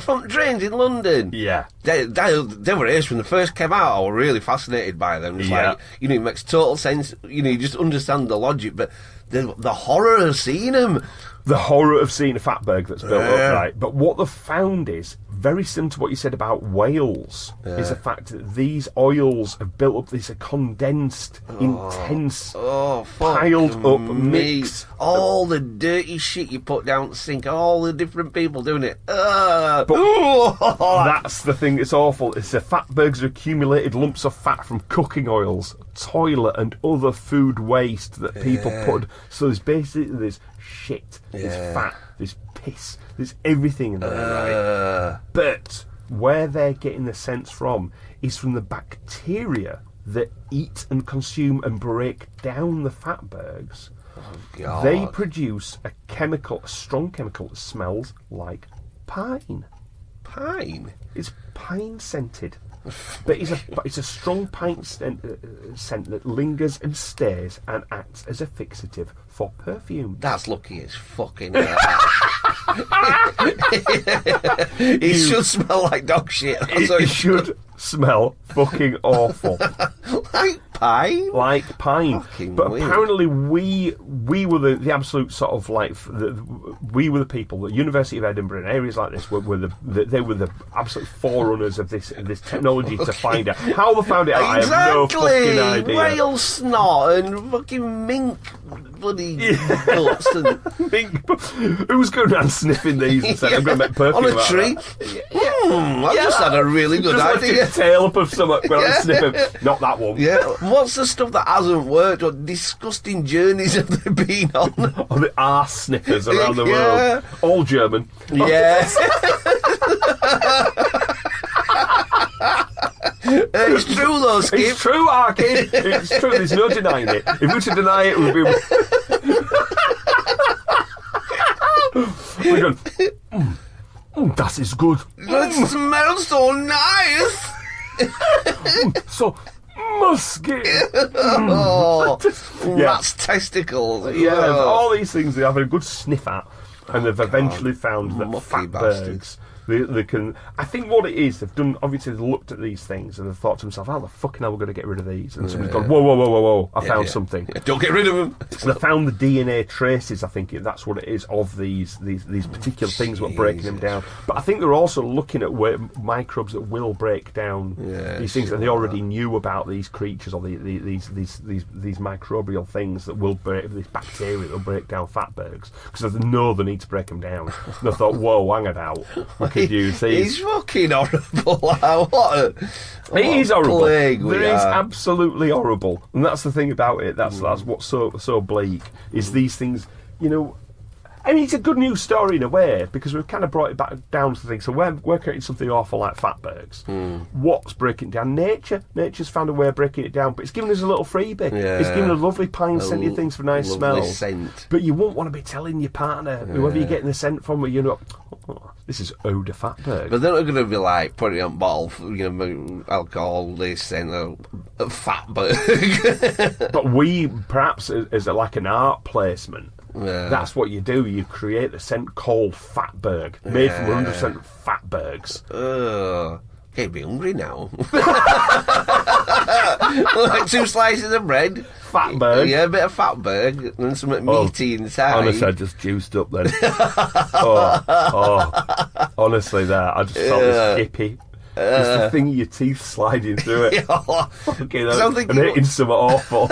Front drains in London.
Yeah.
They were ace when they first came out. I was really fascinated by them. It's like, it makes total sense. You just understand the logic, but the horror of seeing them.
The horror of seeing a fatberg that's built up, right? But what they've found is, very similar to what you said about whales, is the fact that these oils have built up this condensed, intense, piled up mix.
All the dirty shit you put down the sink, all the different people doing it.
But that's the thing that's awful. It's the fatbergs are accumulated lumps of fat from cooking oils, toilet and other food waste that people put. So there's basically this shit, there's fat, there's piss, there's everything in there, right? But where they're getting the sense from is from the bacteria that eat and consume and break down the fatbergs. They produce a strong chemical that smells like pine.
Pine?
It's pine scented. But it's a strong pine scent that lingers and stays and acts as a fixative for perfume.
That's lucky as fucking hell. It should smell like dog shit.
It should smell fucking awful.
Like pine?
Like pine.
Fucking
but
weird.
Apparently we were the absolute sort of like... we were the people, the University of Edinburgh and areas like this, they were the absolute forerunners of this technology to find out. How they found it out,
exactly.
I have no fucking idea.
Whale snot and fucking mink bloody guts and...
Mink. Who's going around sniffing these and saying, I'm going to make perfume
on a tree? I just had a really good idea.
Tail up of something when I'm sniffing. Not that one.
Yeah. What's the stuff that hasn't worked? What disgusting journeys have they been on?
On the arse sniffers around the world. All German.
Yeah. It's true though, Skip.
It's true, Arkin. It's true. There's no denying it. If we were to deny it, we'd be... We're going... that is good.
It smells so nice.
So musky.
Rat's testicles.
Yeah, all these things they have a good sniff at, and they've eventually found that fatbergs. They can. I think what it is, they've done. Obviously, they've looked at these things and they've thought to themselves, "How the fucking hell we're going to get rid of these?" And somebody's gone, "Whoa! I found something."
Yeah, don't get rid of them.
They found the DNA traces. I think that's what it is of these particular things that are breaking them down. But I think they're also looking at microbes that will break down these things, and they already knew about these creatures or these microbial things that will break, this bacteria that will break down fatbergs, because they know they need to break them down. And they thought, "Whoa, hang about." Could use these.
He's fucking horrible. What
it is horrible.
It
is absolutely horrible, and that's the thing about it. That's what's so bleak. Is these things, I mean, it's a good news story in a way, because we've kind of brought it back down to things. So we're creating something awful like fatbergs. What's breaking it down? Nature. Nature's found a way of breaking it down, but it's given us a little freebie. Yeah. It's given us lovely pine-scented things for nice smells.
Scent.
But you won't want to be telling your partner, whoever you're getting the scent from, this is Eau de Fatberg.
But they're not going to be like putting it on bottle, alcohol, this and Fatberg.
But we, perhaps, as like an art placement, that's what you do. You create a scent called Fatberg, made from 100% fatbergs.
Can't be hungry now. Like 2 slices of bread.
Fatberg.
Yeah, a bit of fatberg and something meaty inside.
Honestly, I just juiced up then. Honestly, I just felt this hippie It's the thing of your teeth sliding through it. Fucking
Something
and hitting something awful.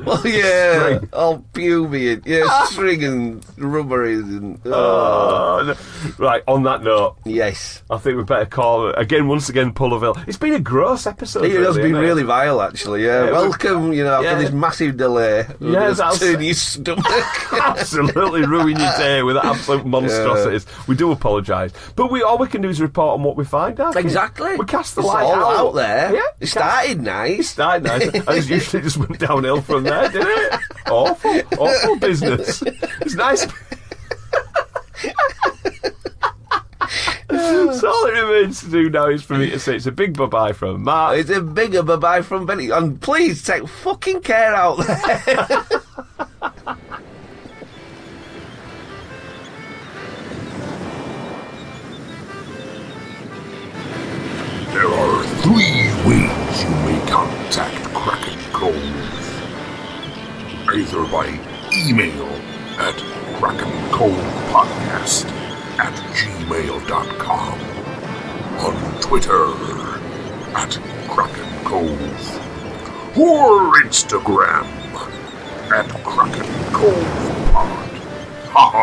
Well, yeah,
String.
all pumy and string and rubbery and
No. Right, on that note,
yes,
I think we better call it again. Once again, Pullerville. It's been a gross episode.
it has been
hasn't
really vile, actually. Yeah, welcome. After this massive delay, turn your stomach.
Absolutely ruin your day with absolute monstrosities. We do apologise, but all we can do is report on what we find out.
Exactly.
We cast the
It's
light
all out there.
Yeah,
It started nice.
and it usually just went downhill from there, didn't it? Awful business. It's nice. So all it remains to do now is for me to say it's a big bye-bye from Mark.
It's a bigger bye-bye from Benny. And please take fucking care out there.
There are 3 ways you may contact Kraken Cove. Either by email at krakenCovePodcast@gmail.com, on Twitter @Kraken Cove, or Instagram @Kraken Cove Pod. Ha ha!